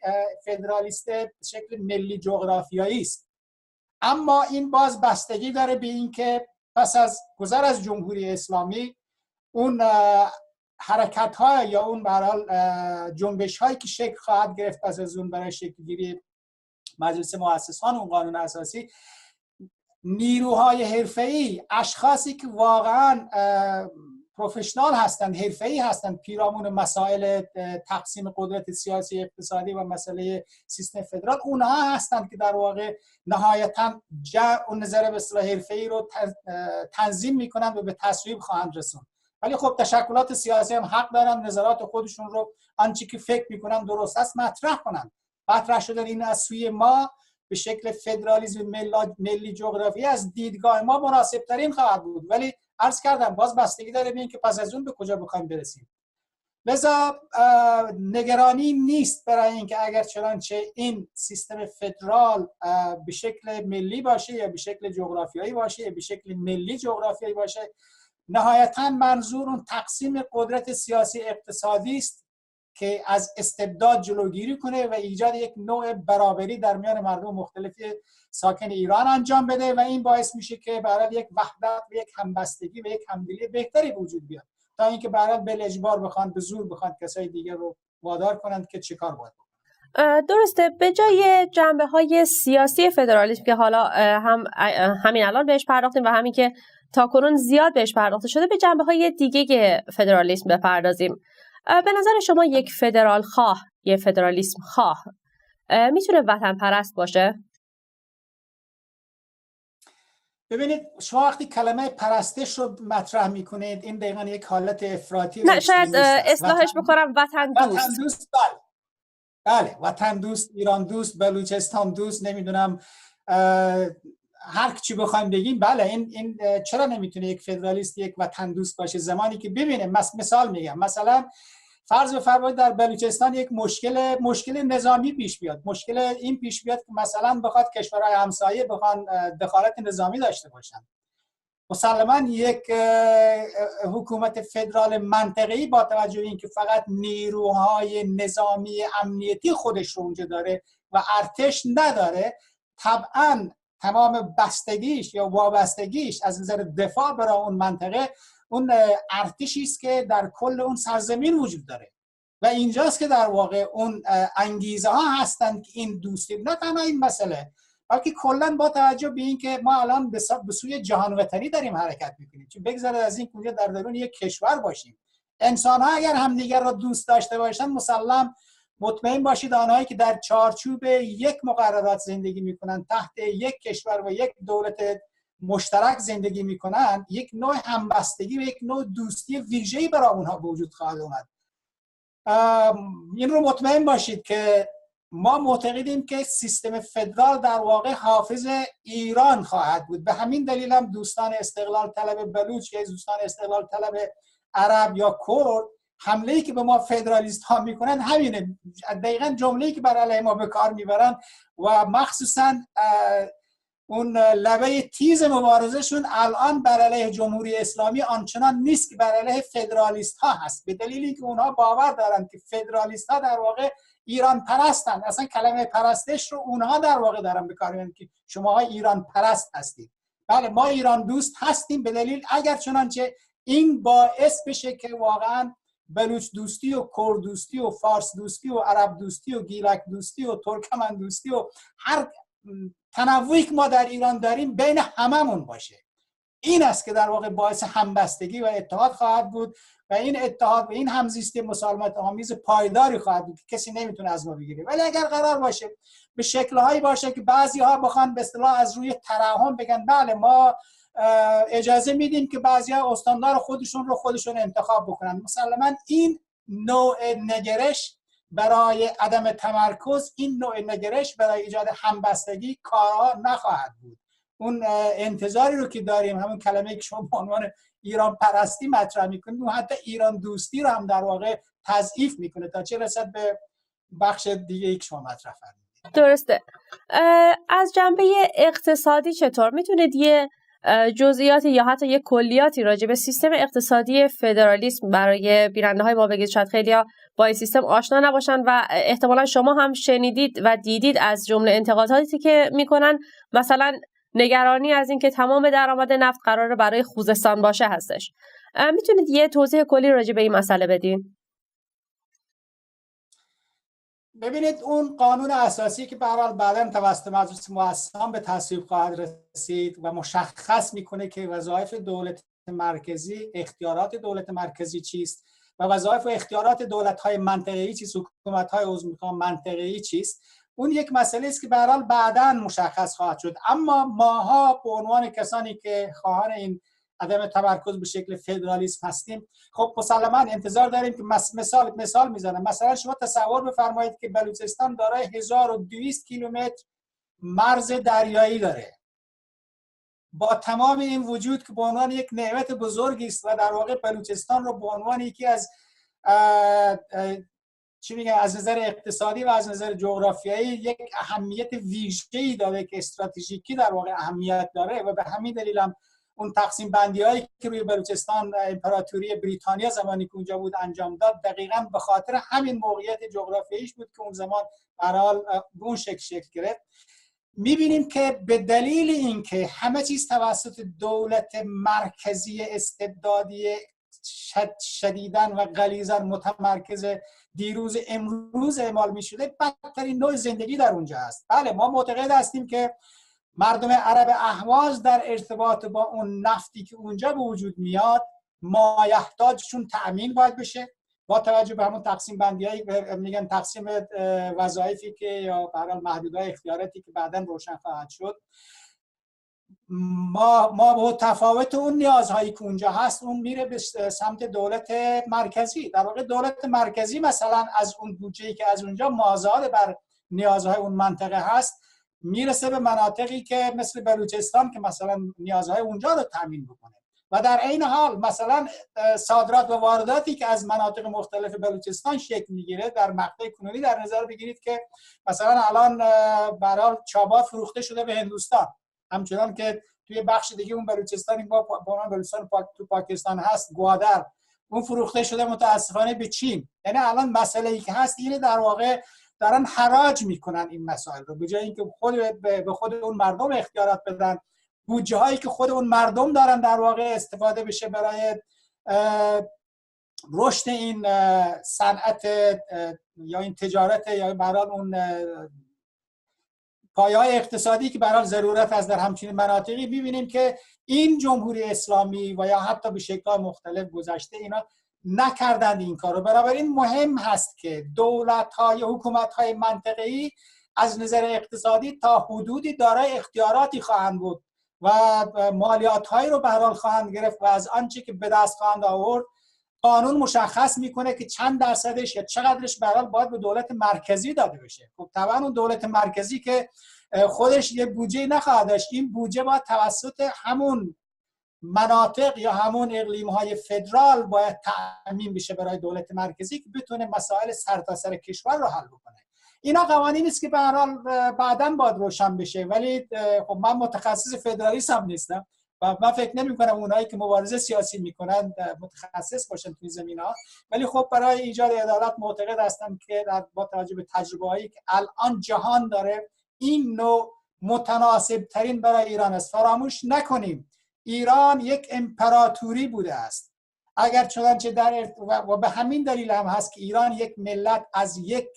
فدرالیست به شکل ملی جغرافیایی است، اما این باز بستگی داره به این که پس از گذر از جمهوری اسلامی اون حرکت ها یا اون برحال جنبش هایی که شکل خواهد گرفت پس از اون برای شکل گیری مجلس مؤسسان اون قانون اساسی، نیروهای حرفه‌ای، اشخاصی که واقعاً پروفشنال هستند، حرفه‌ای هستند، پیرامون مسائل تقسیم قدرت سیاسی اقتصادی و مسئله سیستم فدرال، اونها هستند که در واقع نهایتاً اون نظر به اصطلاح حرفه‌ای رو تنظیم میکنند و به تصویب خواهند رسوند. ولی خب تشکلات سیاسی هم حق دارن نظرات خودشون رو آنچه که فکر میکنن درست است مطرح کنن. مطرح شدن این از سوی ما به شکل فدرالیسم ملی جغرافی از دیدگاه ما مناسب ترین خواهد بود، ولی عرض کردم باز بستگی داره به این که پس از اون به کجا بخوایم برسیم. لذا نگرانی نیست برای اینکه اگر چنانچه این سیستم فدرال به شکل ملی باشه یا به شکل جغرافیایی باشه یا به شکل ملی جغرافیایی باشه، نهایتاً منظور اون تقسیم قدرت سیاسی اقتصادی است که از استبداد جلوگیری کنه و ایجاد یک نوع برابری در میان مردم مختلف ساکن ایران انجام بده و این باعث میشه که برای یک وحدت و یک همبستگی و یک همدلی بهتری وجود بیاد تا اینکه برای بالاجبار بخوان به زور بخوان کسای دیگر رو وادار کنند که چیکار باید بکنن. درسته. به جای جنبه‌های سیاسی فدرالیسم که حالا همین الان بهش پرداختیم و همین که تاکنون زیاد بهش پرداخته شده، به جنبه‌های دیگه فدرالیسم بپردازیم. به نظر شما یک فدرال خواه، یک فدرالیسم خواه میتونه وطن پرست باشه؟ ببینید شما وقتی کلمه پرستش رو مطرح میکنید این دقیقاً یک حالت افراطی نه شاید اصلاحش بکنم وطن دوست. بله وطن دوست، ایران دوست، بلوچستان دوست، نمیدونم هر چی بخوایم بگیم. بله این چرا نمیتونه یک فدرالیست یک وطن دوست باشه؟ زمانی که ببینیم مثال میگم، مثلا فرض بفرمایید در بلوچستان یک مشکل نظامی پیش بیاد، مشکل این پیش بیاد که مثلا بخواد کشورهای همسایه بخوان دخالت نظامی داشته باشن، مسلماً یک حکومت فدرال منطقه‌ای با توجه به اینکه فقط نیروهای نظامی امنیتی خودش رو اونجا داره و ارتش نداره، طبعاً تمام بستگیش یا وابستگیش از نظر دفاع برای اون منطقه اون ارتشی است که در کل اون سرزمین وجود داره و اینجاست که در واقع اون انگیزه ها هستند که این دوستی، نه تنها این مسئله بلکه کلا با توجه به این که ما الان به سوی جهان وطنی داریم حرکت میکنیم، چون بگذره از این که در درون یک کشور باشیم. انسان ها اگر همدیگر را دوست داشته باشن مسلم مطمئن باشید آنهایی که در چارچوب یک مقررات زندگی میکنن، تحت یک کشور و یک دولت مشترک زندگی میکنن، یک نوع همبستگی و یک نوع دوستی ویژه‌ای برای اونها به وجود خواهد اومد. این رو مطمئن باشید که ما معتقدیم که سیستم فدرال در واقع حافظ ایران خواهد بود. به همین دلیل هم دوستان استقلال طلب بلوچ یا دوستان استقلال طلب عرب یا کرد حمله‌ای که به ما فدرالیست ها میکنن همینه، دقیقاً جمله‌ای که بر علیه ما به کار میبرن و مخصوصاً اون لبه تیز مبارزشون الان بر علیه جمهوری اسلامی آنچنان نیست که بر علیه فدرالیست ها هست، به دلیلی که اونها باور دارن که فدرالیست ها در واقع ایران پرستن. اصلا کلمه پرستش رو اونها در واقع دارن به کار میبرن که شماها ایران پرست هستید. بله ما ایران دوست هستیم، به دلیل اگر چنانچه این باعث بشه که واقعا بلوچ دوستی و کرد دوستی و فارس دوستی و عرب دوستی و گیلک دوستی و ترکمن دوستی و هر تنوعی که ما در ایران داریم بین هممون باشه. این است که در واقع باعث همبستگی و اتحاد خواهد بود و این اتحاد و این همزیستی مسالمت آمیز پایداری خواهد بود که کسی نمیتونه از ما بگیره. ولی اگر قرار باشه به شکل‌هایی باشه که بعضی‌ها بخوان به اصطلاح از روی ترحم بگن بله ما اجازه میدیم که بعضی‌ها استاندار خودشون انتخاب بکنن، مسلماً این نوع نگرش برای عدم تمرکز، این نوع نگرش برای ایجاد همبستگی کارها نخواهد بود. اون انتظاری رو که داریم، همون کلمه‌ای که شما به عنوان ایران پرستی مطرح میکنید، اون حتی ایران دوستی رو هم در واقع تضعیف میکنه تا چه رسد به بخش دیگه ای که شما مطرح فرمودید. درسته. از جنبه اقتصادی چطور میتونید یه جزئیاتی یا حتی یه کلیاتی راجع به سیستم اقتصادی فدرالیسم برای بیننده های ما بگید؟ شاید خیلی‌ها با این سیستم آشنا نباشن و احتمالا شما هم شنیدید و دیدید از جمله انتقاداتی که میکنن، مثلا نگرانی از این که تمام درآمد نفت قراره برای خوزستان باشه هستش. میتونید یه توضیح کلی راجع به این مسئله بدین؟ ببینید اون قانون اساسی که به هر حال بعداً توسط مجلس مؤسسان به تصویب خواهد رسید و مشخص میکنه که وظایف دولت مرکزی، اختیارات دولت مرکزی چیست و وظایف و اختیارات دولت‌های منطقه‌ای چیست، حکومت‌های عضو منطقه‌ای چیست، اون یک مسئله است که به هر حال بعداً مشخص خواهد شد. اما ماها به عنوان کسانی که خواهان این عدم تمرکز به شکل فدرالیسم هستیم، خب مسلماً انتظار داریم که مثال میزنم. مثلا شما تصور بفرمایید که بلوچستان دارای 1200 کیلومتر مرز دریایی داره. با تمام این وجود که به عنوان یک نعمت بزرگی است و در واقع بلوچستان رو به عنوان یکی از از نظر اقتصادی و از نظر جغرافیایی یک اهمیت ویژه‌ای داره که استراتژیکی در واقع اهمیت داره و به همین دلیل هم اون تقسیم بندی هایی که روی بلوچستان امپراتوری بریتانیا زمانی که اونجا بود انجام داد، دقیقاً به خاطر همین موقعیت جغرافیاییش بود که اون زمان به هر حال به اون شکل گرفت. می‌بینیم که به دلیل اینکه همه چیز توسط دولت مرکزی استبدادی شدیداً و غلیظاً متمرکز دیروز امروز اعمال می‌شده، بدترین نوع زندگی در اونجا است. بله ما معتقد هستیم که مردم عرب اهواز در ارتباط با اون نفتی که اونجا به وجود میاد مایحتاجشون تأمین باید بشه با توجه به همون تقسیم بندی‌هایی میگن تقسیم وظایفی که یا به هر حال محدودهای اختیاراتی که بعداً روشن خواهد شد. ما با تفاوت اون نیازهایی که اونجا هست اون میره به سمت دولت مرکزی. در واقع دولت مرکزی مثلا از اون بودجه‌ای که از اونجا مازاد بر نیازهای اون منطقه هست میرسه به مناطقی که مثل بلوچستان که مثلا نیازهای اونجا رو تامین بکنه و در عین حال مثلا صادرات و وارداتی که از مناطق مختلف بلوچستان شکل میگیره در مقطع کنونی در نظر بگیرید که مثلا الان برای چابات فروخته شده به هندوستان، همچنان که توی بخش دیگه اون بلوچستانی با بلوچستان تو پاکستان هست گوادر، اون فروخته شده متاسفانه به چین. یعنی الان مسئله‌ای که هست اینه در واقع دارن حراج میکنن این مسائل رو، به جای اینکه به خود اون مردم اختیارات بدن، بودجه هایی که خود اون مردم دارن در واقع استفاده بشه برای رشد این صنعت یا این تجارت یا برای اون پایه‌های اقتصادی که برای ضرورت است در همچین مناطقی. ببینیم که این جمهوری اسلامی و یا حتی به شکل‌های مختلف گذشته اینا نکردند این کارو. بنابراین مهم هست که دولت‌ها یا حکومت‌های منطقه‌ای از نظر اقتصادی تا حدودی دارای اختیاراتی خواهند بود و مالیات‌هایی رو به هر حال خواهند گرفت و از آنچه که به دست خواهند آورد قانون مشخص میکنه که چند درصدش یا چقدرش به هر حال باید به دولت مرکزی داده بشه. خب طبعا اون دولت مرکزی که خودش یه بودجه نخواهد داشت، این بودجه باید توسط همون مناطق یا همون اقلیم‌های فدرال باید تأمین بشه برای دولت مرکزی که بتونه مسائل سرتاسر کشور رو حل بکنه. اینا قوانینی است که به هر حال بعداً باید روشن بشه، ولی خب من متخصص فدرالیسم هم نیستم و من فکر نمی‌کنم اونایی که مبارزه سیاسی میکنن متخصص باشن توی زمینه‌ها، ولی خب برای ایجاد عدالت معتقد هستم که با توجه به تجربه‌هایی که الان جهان داره این نوع متناسب ترین برای ایران است. فراموش نکنیم ایران یک امپراتوری بوده است، اگر چنانچه و به همین دلیل هم هست که ایران یک ملت از یک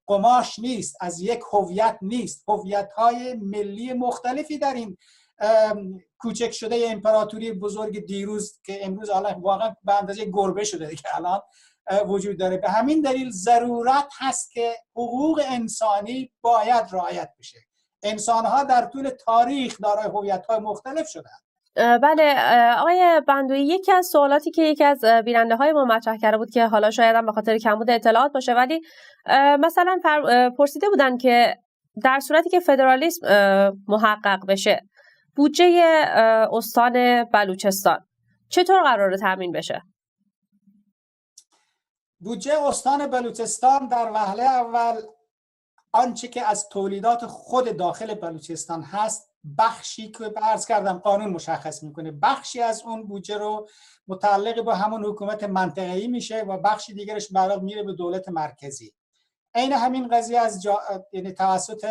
قماش نیست، از یک هویت نیست. هویت‌های ملی مختلفی در این کوچک شده امپراتوری بزرگ دیروز که امروز واقعا به اندازه گربه شده که الان وجود داره. به همین دلیل ضرورت هست که حقوق انسانی باید رعایت بشه. انسان‌ها در طول تاریخ دارای هویت‌های مختلف شدند. بله آقای بندویی، یکی از سوالاتی که یکی از بیننده‌های ما مطرح کرده بود که حالا شاید هم به خاطر کمبود اطلاعات باشه، ولی مثلا پرسیده بودن که در صورتی که فدرالیسم محقق بشه بودجه استان بلوچستان چطور قراره تامین بشه؟ بودجه استان بلوچستان در وهله اول آنچه که از تولیدات خود داخل بلوچستان هست، بخشی که عرض کردم قانون مشخص میکنه، بخشی از اون بودجه رو متعلق به همون حکومت منطقه‌ای میشه و بخشی دیگرش برای میره به دولت مرکزی. عین همین قضیه از یعنی توسط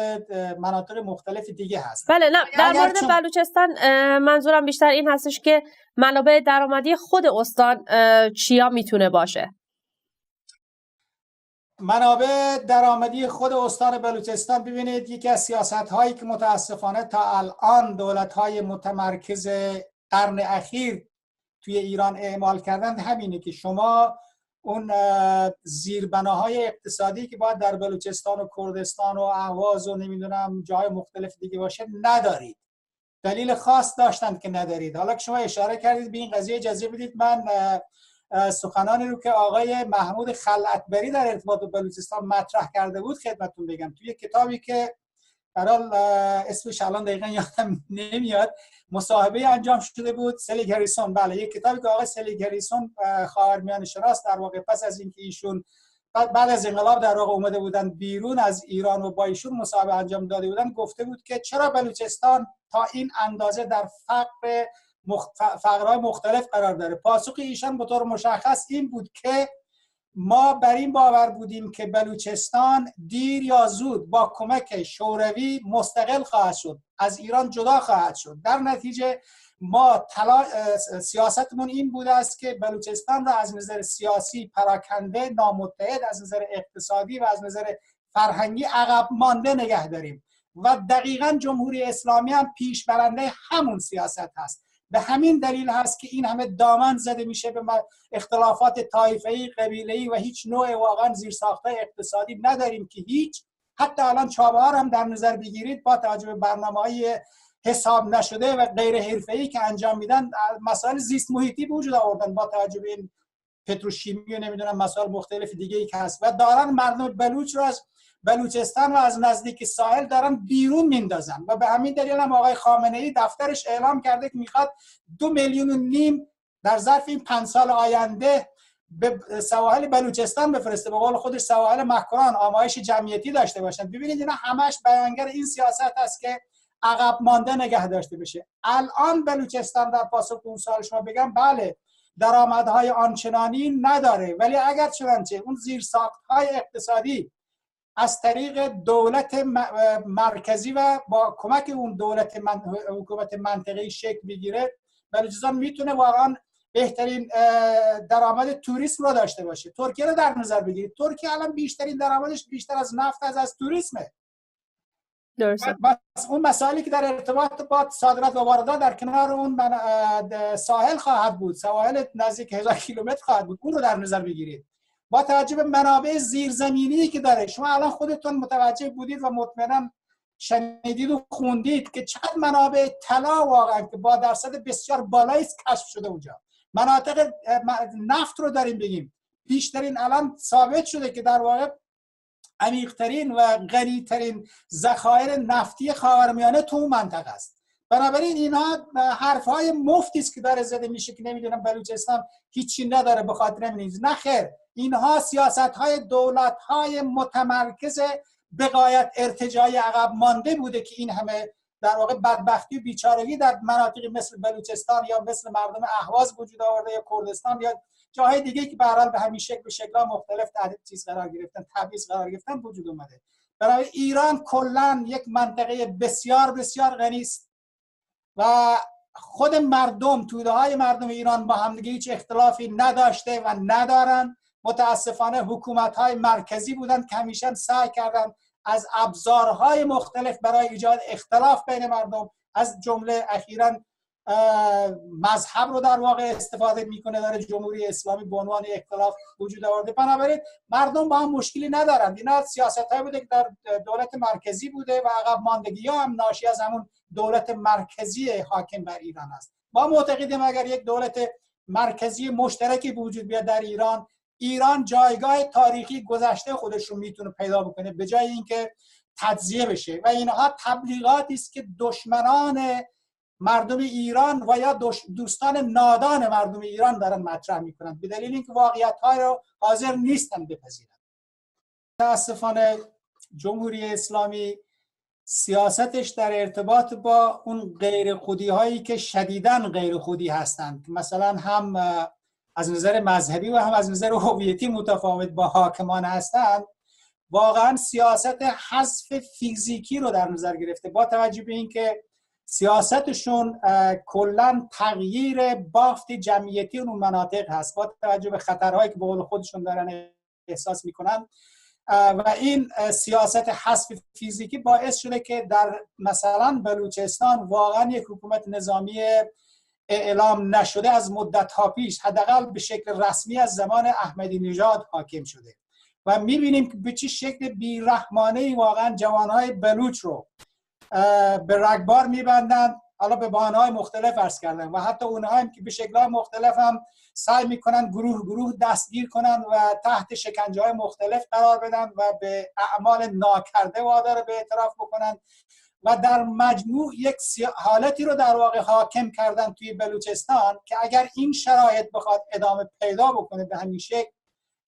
مناطق مختلف دیگه هست. بله، نه در مورد بلوچستان منظورم بیشتر این هستش که منابع درآمدی خود استان چیا میتونه باشه؟ منابع درآمدی خود استان بلوچستان، ببینید یکی از سیاست‌هایی که متاسفانه تا الان دولت‌های متمرکز قرن اخیر توی ایران اعمال کردن همینه که شما اون زیربناهای اقتصادی که باید در بلوچستان و کردستان و اهواز و نمیدونم جای مختلف دیگه باشه ندارید. دلیل خاص داشتند که ندارید. حالا که شما اشاره کردید به این قضیه، اجازه بدید من سخنانی رو که آقای محمود خلعتبری در ارتباط با بلوچستان مطرح کرده بود خدمتتون بگم. توی کتابی که برحال اسمش الان دقیقا یادم نمیاد، مصاحبه انجام شده بود سلیگ هریسون. بله، یک کتابی که آقای سلیگ هریسون خاورمیانه شناس در واقع پس از اینکه ایشون بعد از انقلاب در واقع اومده بودن بیرون از ایران و با ایشون مصاحبه انجام داده بودن، گفته بود که چرا بلوچستان تا این اندازه در فقرهای مختلف قرار داره. پاسخ ایشان به طور مشخص این بود که ما بر این باور بودیم که بلوچستان دیر یا زود با کمک شوروی مستقل خواهد شد، از ایران جدا خواهد شد. در نتیجه ما سیاستمون این بوده است که بلوچستان را از نظر سیاسی پراکنده، نامتحد، از نظر اقتصادی و از نظر فرهنگی عقب مانده نگه داریم و دقیقاً جمهوری اسلامی هم پیش برنده همون سیاست هست. به همین دلیل هست که این همه دامن زده میشه به اختلافات طایفه‌ای، قبیله‌ای و هیچ نوع واقعا زیرساخت‌های اقتصادی نداریم که هیچ. حتی الان چابهار هم در نظر بگیرید با توجه به برنامه‌های حساب نشده و غیر حرفه‌ای که انجام میدن، مسائل زیست محیطی به وجود آوردن با توجه به این پتروشیمی و نمیدونم مسائل مختلف دیگه‌ای که هست و دارن مردم بلوچ رو از بلوچستان و از نزدیک ساحل دارن بیرون میندازن و به همین دلیل هم آقای خامنه‌ای دفترش اعلام کرده که میخواد 2.5 میلیون در ظرف این 5 سال آینده به سواحل بلوچستان بفرسته. به قول خودش سواحل مکران آمایش جمعیتی داشته باشن. ببینید اینا همش بیانگر این سیاست است که عقب مانده نگه داشته بشه. الان بلوچستان در پاسخ اون سوال شما بگم بله درآمدهای آنچنانی نداره، ولی اگر چنانچه اون زیرساخت‌های اقتصادی از طریق دولت مرکزی و با کمک اون حکومت منطقه‌ای شکل بگیره، بلوچستان میتونه واقعا بهترین درآمد توریسم رو داشته باشه. ترکیه رو در نظر بگیرید، ترکیه الان بیشترین درآمدش بیشتر از نفت از توریسمه. درسته. بس اون مسائلی که در ارتباط با صادرات و واردات در کنار اون ساحل خواهد بود، سواحل نزدیک 1000 کیلومتر خواهد بود، اون رو در نظر بگیرید. با توجه به منابع زیرزمینی که داره، شما الان خودتون متوجه بودید و مطمئنا شنیدید و خوندید که چقدر منابع طلا واقعا که با درصد بسیار بالایی کشف شده اونجا. مناطق نفت رو داریم بگیم، بیشترین الان ثابت شده که در واقع عمیق‌ترین و غنی‌ترین ذخایر نفتی خاورمیانه تو اون منطقه است. بنابراین اینها حرفهای مفتی است که داره زده میشه که نمیدونم بلوچستان هیچی نداره به خاطر همین. نه خیر، اینها سیاست‌های دولت‌های متمرکز به غایت ارتجاعی عقب مانده بوده که این همه در واقع بدبختی و بیچارگی در مناطقی مثل بلوچستان یا مثل مردم اهواز وجود آورده یا کردستان یا جاهای دیگه که به هر حال به همین شکل به شکل‌ها مختلف تحت چیز قرار گرفتن، تبعیض قرار گرفتن وجود اومده. برای ایران کلاً یک منطقه بسیار بسیار غنی است و خود مردم، توده‌های مردم ایران با همدیگه هیچ اختلافی نداشته و ندارن. متاسفانه حکومت‌های مرکزی بودن که همیشه سعی کردن از ابزارهای مختلف برای ایجاد اختلاف بین مردم، از جمله اخیراً مذهب رو در واقع استفاده میکنه، داره جمهوری اسلامی به عنوان اختلاف وجود آورده. بنابراین مردم با هم مشکلی ندارند. اینا سیاست‌هایی بوده که در دولت مرکزی بوده و عقب ماندگی‌ها هم ناشی از همون دولت مرکزی حاکم بر ایران است. ما معتقدیم اگر یک دولت مرکزی مشترکی وجود بیاد در ایران جایگاه تاریخی گذشته خودش رو میتونه پیدا بکنه به جای اینکه تجزیه بشه. و اینها تبلیغاتی است که دشمنان مردم ایران و یا دوستان نادان مردم ایران دارن مطرح میکنن به دلیل اینکه واقعیت‌ها رو حاضر نیستن بپذیرن. متاسفانه جمهوری اسلامی سیاستش در ارتباط با اون غیر خودی هایی که شدیداً غیر خودی هستند، مثلا هم از نظر مذهبی و هم از نظر هویتی متفاوت با حاکمان هستند، واقعا سیاست حذف فیزیکی رو در نظر گرفته، با توجه به اینکه سیاستشون کلاً تغییر بافت جمعیتی اون مناطق هست، با توجه به خطرهایی که به قول خودشون دارن احساس میکنن. و این سیاست حذف فیزیکی باعث شده که در مثلا بلوچستان واقعا یک حکومت نظامی اعلام نشده از مدت‌ها پیش، حداقل به شکل رسمی از زمان احمدی نژاد حاکم شده و می‌بینیم که به چه شکل بی‌رحمانه‌ای واقعا جوان‌های بلوچ رو به رگبار می‌بندند، حالا به بهانه‌های مختلف عرض کردن، و حتی اونها هم که به شکل‌های مختلف هم سعی میکنن گروه دستگیر کنن و تحت شکنجه‌های مختلف قرار بدن و به اعمال ناکرده وادار به اعتراف بکنن و در مجموع یک حالتی رو در واقع حاکم کردن توی بلوچستان که اگر این شرایط بخواد ادامه پیدا بکنه به همین شکل،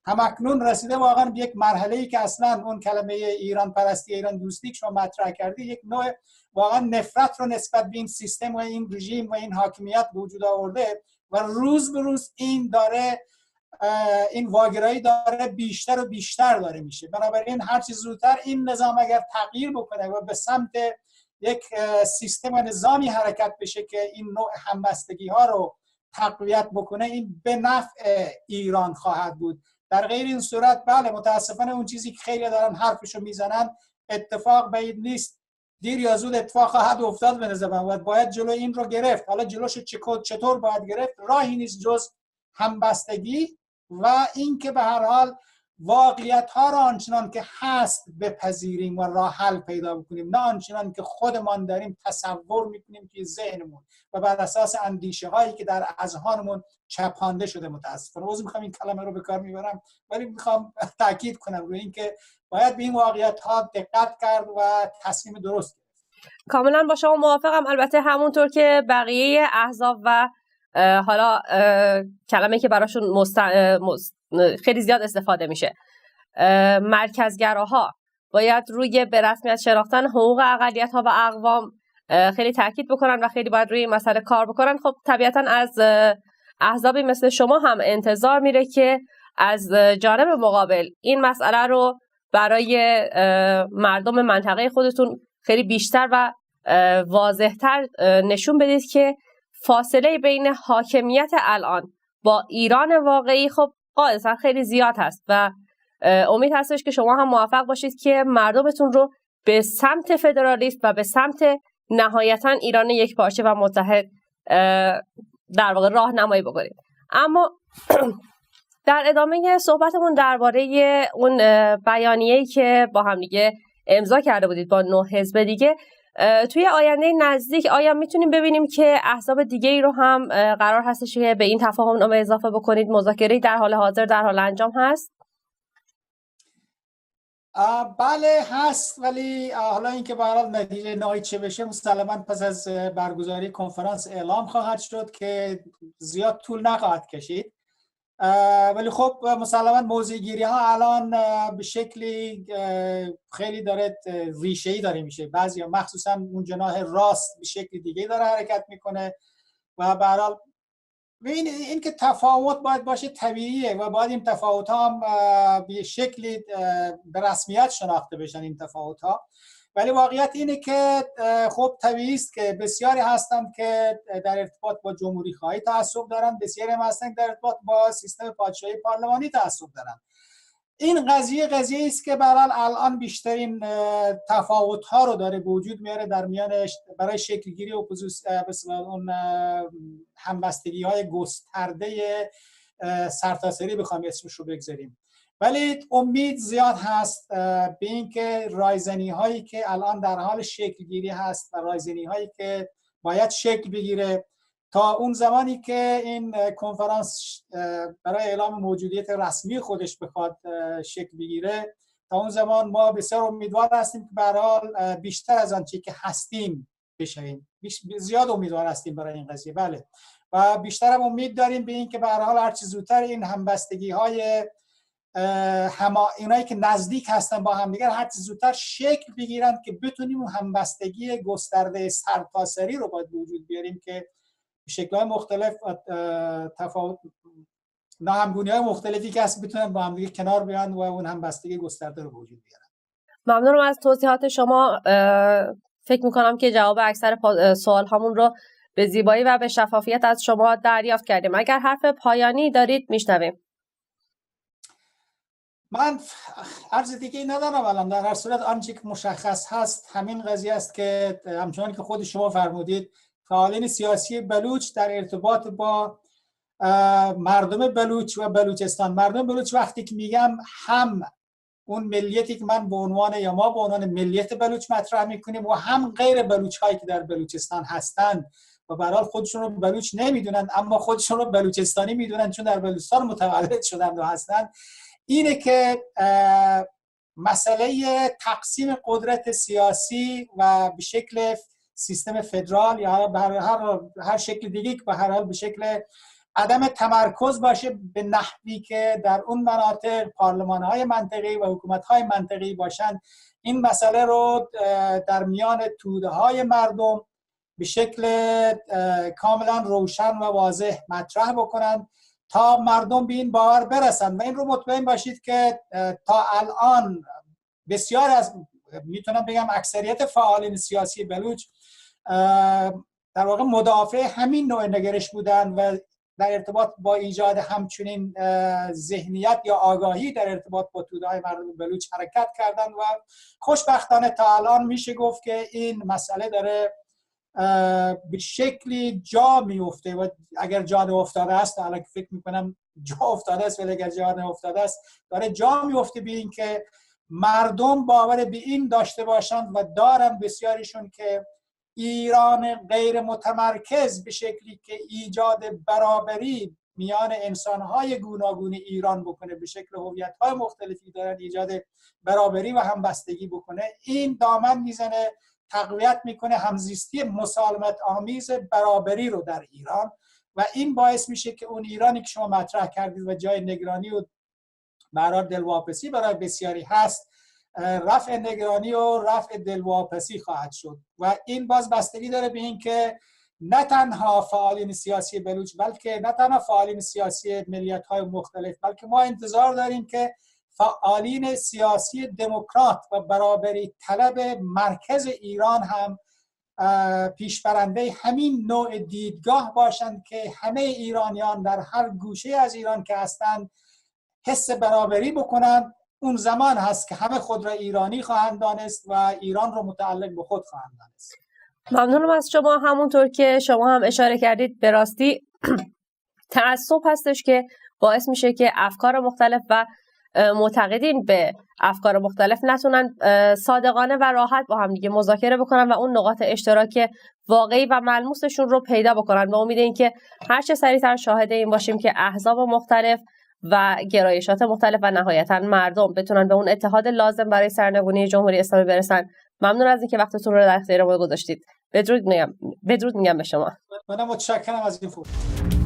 همکنون رسیده واقعا به یک مرحله‌ای که اصلا اون کلمه ایران پرستی، ایران دوستی که شما مطرح کردی، یک نوع واقعا نفرت رو نسبت به این سیستم و این رژیم و این حاکمیت وجود آورده و روز به روز این واگرایی داره بیشتر و بیشتر داره میشه. بنابراین هر چیز زودتر این نظام اگر تغییر بکنه و به سمت یک سیستم و نظامی حرکت بشه که این نوع همبستگی ها رو تقویت بکنه، این به نفع ایران خواهد بود. در غیر این صورت بله متاسفانه اون چیزی که خیلی دارن حرفشو میزنن اتفاق بعید نیست، دیر یا زود اتفاق خواهد افتاد به نظر من. باید جلو این رو گرفت. حالا جلوش چطور باید گرفت؟ راهی نیست جز همبستگی و اینکه به هر حال واقعیت ها را آنچنان که هست بپذیریم و راه حل پیدا بکنیم، نه آنچنان که خودمان داریم تصور میکنیم توی ذهنمون و بر اساس اندیشه هایی که در اذهانمون چپانده شده. متاسفانه عذر میخوام این کلمه رو به کار میبرم، ولی میخوام تاکید کنم روی اینکه باید به این واقعیت ها دقت کرد و تصمیم درست گرفت. کاملا با شما موافقم. البته همونطور که بقیه احزاب و حالا کلمه که براشون خیلی زیاد استفاده میشه، مرکزگراها باید روی به رسمیت شناختن حقوق اقلیت‌ها و اقوام خیلی تاکید بکنن و خیلی باید روی این مسئله کار بکنن. خب طبیعتاً از احزابی مثل شما هم انتظار میره که از جانب مقابل این مسئله رو برای مردم منطقه خودتون خیلی بیشتر و واضح‌تر نشون بدید که فاصله بین حاکمیت الان با ایران واقعی خب قاعدتاً خیلی زیاد هست و امید هستش که شما هم موفق باشید که مردمتون رو به سمت فدرالیسم و به سمت نهایتاً ایران یک پارچه و متحد در واقع راهنمایی بکنید. اما در ادامه صحبتمون درباره اون بیانیه‌ای که با هم دیگه امضا کرده بودید با 9 حزب دیگه، توی آینده نزدیک آیا میتونیم ببینیم که احزاب دیگه ای رو هم قرار هستش که به این تفاهم نامه اضافه بکنید؟ مذاکره در حال حاضر در حال انجام هست؟ بله هست، ولی حالا اینکه به هر حال نتیجه نهایی چه بشه مسلماً پس از برگزاری کنفرانس اعلام خواهد شد که زیاد طول نخواهد کشید. ولی خب مسلماً موضوع گیری ها الان به شکلی خیلی داره ریشه‌ای داره میشه. بعضیا مخصوصا اون جناح راست به شکل دیگه داره حرکت میکنه و به هر حال این که تفاوت باید باشه طبیعیه و باید این تفاوت ها هم به شکلی به رسمیت شناخته بشن این تفاوت ها. ولی واقعیت اینه که خب طبیعی است که بسیاری هستند که در ارتباط با جمهوری خواهی تعصب دارن، بسیاری هم هستند در ارتباط با سیستم پادشاهی پارلمانی تعصب دارن. این قضیه است که برحال الان بیشترین تفاوت ها رو داره به وجود میاره در میانش برای شکل گیری اون همبستگی های گسترده سرتاسری بخوام اسمش رو بگذاریم. ولی امید زیاد هست به اینکه رایزنی هایی که الان در حال شکل گیری هست و رایزنی هایی که باید شکل بگیره تا اون زمانی که این کنفرانس برای اعلام موجودیت رسمی خودش بخواد شکل بگیره، تا اون زمان ما بسیار امیدوار هستیم که به هر حال بیشتر از آنچه که هستیم بشویم. زیاد امیدوار هستیم برای این قضیه. بله، و بیشتر هم امید داریم به این که به هر حال هر چه زودتر این همبستگی های اینایی که نزدیک هستن با هم دیگر هر چه زودتر شکل بگیرن که بتونیم همبستگی گسترده سرتاسری رو باید وجود بیاریم که شکل‌های مختلف تفاوت ناهمگونی‌های مختلفی که هست بتونن با هم دیگه کنار بیان و اون همبستگی گسترده رو وجود بیارن. ممنونم از توضیحات شما. فکر می‌کنم که جواب اکثر سوال هامون رو به زیبایی و به شفافیت از شما دریافت کردیم. اگر حرف پایانی دارید میشنویم. من عرض دیگه ندارم الان. در هر صورت آنچه که مشخص هست همین قضیه است که همچنان که خود شما فرمودید فعالین سیاسی بلوچ در ارتباط با مردم بلوچ و بلوچستان، مردم بلوچ وقتی که میگم هم اون ملیتی که من به عنوان یا ما به عنوان ملیت بلوچ مطرح میکنیم و هم غیر بلوچ هایی که در بلوچستان هستند و به هر حال خودشون رو بلوچ نمیدونن اما خودشون رو بلوچستانی میدونن چون در بلوچستان متولد شدن و هستن، اینه که مسئله تقسیم قدرت سیاسی و به شکل سیستم فدرال یا هر شکل دیگه که به هر حال به شکل عدم تمرکز باشه به نحوی که در اون مناطق پارلمان‌های منطقه‌ای و حکومت‌های منطقه‌ای باشن، این مسئله رو در میان توده‌های مردم به شکل کاملا روشن و واضح مطرح بکنن تا مردم به این باور برسن. و این رو مطمئن باشید که تا الان بسیار از میتونم بگم اکثریت فعالین سیاسی بلوچ در واقع مدافع همین نوع نگرش بودن و در ارتباط با ایجاد همچنین ذهنیت یا آگاهی در ارتباط با توده‌های مردم بلوچ حرکت کردن و خوشبختانه تا الان میشه گفت که این مسئله داره به شکلی جا میفته و اگر جا افتاده است، حالا فکر میکنم جا افتاده است، ولی اگر جا افتاده است داره جا میفته به این که مردم باور به این داشته باشند و دارن بسیاریشون که ایران غیر متمرکز به شکلی که ایجاد برابری میان انسانهای گوناگون ایران بکنه، به شکل هویت‌های مختلفی دارن ایجاد برابری و همبستگی بکنه، این دامن میزنه تقویت میکنه همزیستی مسالمت آمیز برابری رو در ایران و این باعث میشه که اون ایرانی که شما مطرح کردید و جای نگرانی و برای دلواپسی برای بسیاری هست، رفع نگرانی و رفع دلواپسی خواهد شد. و این باز بستگی داره به این که نه تنها فعالین سیاسی بلوچ بلکه نه تنها فعالین سیاسی ملیت‌های مختلف، بلکه ما انتظار داریم که فعالین سیاسی دموکرات و برابری طلب مرکز ایران هم پیشبرنده همین نوع دیدگاه باشند که همه ایرانیان در هر گوشه از ایران که هستند حس برابری بکنند. اون زمان هست که همه خود را ایرانی خواهند دانست و ایران را متعلق به خود خواهند دانست. ممنونم از شما. همونطور که شما هم اشاره کردید به راستی تعصب هستش که باعث میشه که افکار مختلف و معتقدین به افکار مختلف نتونن صادقانه و راحت با هم دیگه مذاکره بکنن و اون نقاط اشتراک واقعی و ملموسشون رو پیدا بکنن. با امید اینکه هر چه سریعتر شاهد این باشیم که احزاب مختلف و گرایشات مختلف و نهایتا مردم بتونن به اون اتحاد لازم برای سرنگونی جمهوری اسلامی برسن. ممنون از اینکه وقتتون رو در اختیار ما گذاشتید. بدرود میگم به شما. منم متشکرم از این فرصت.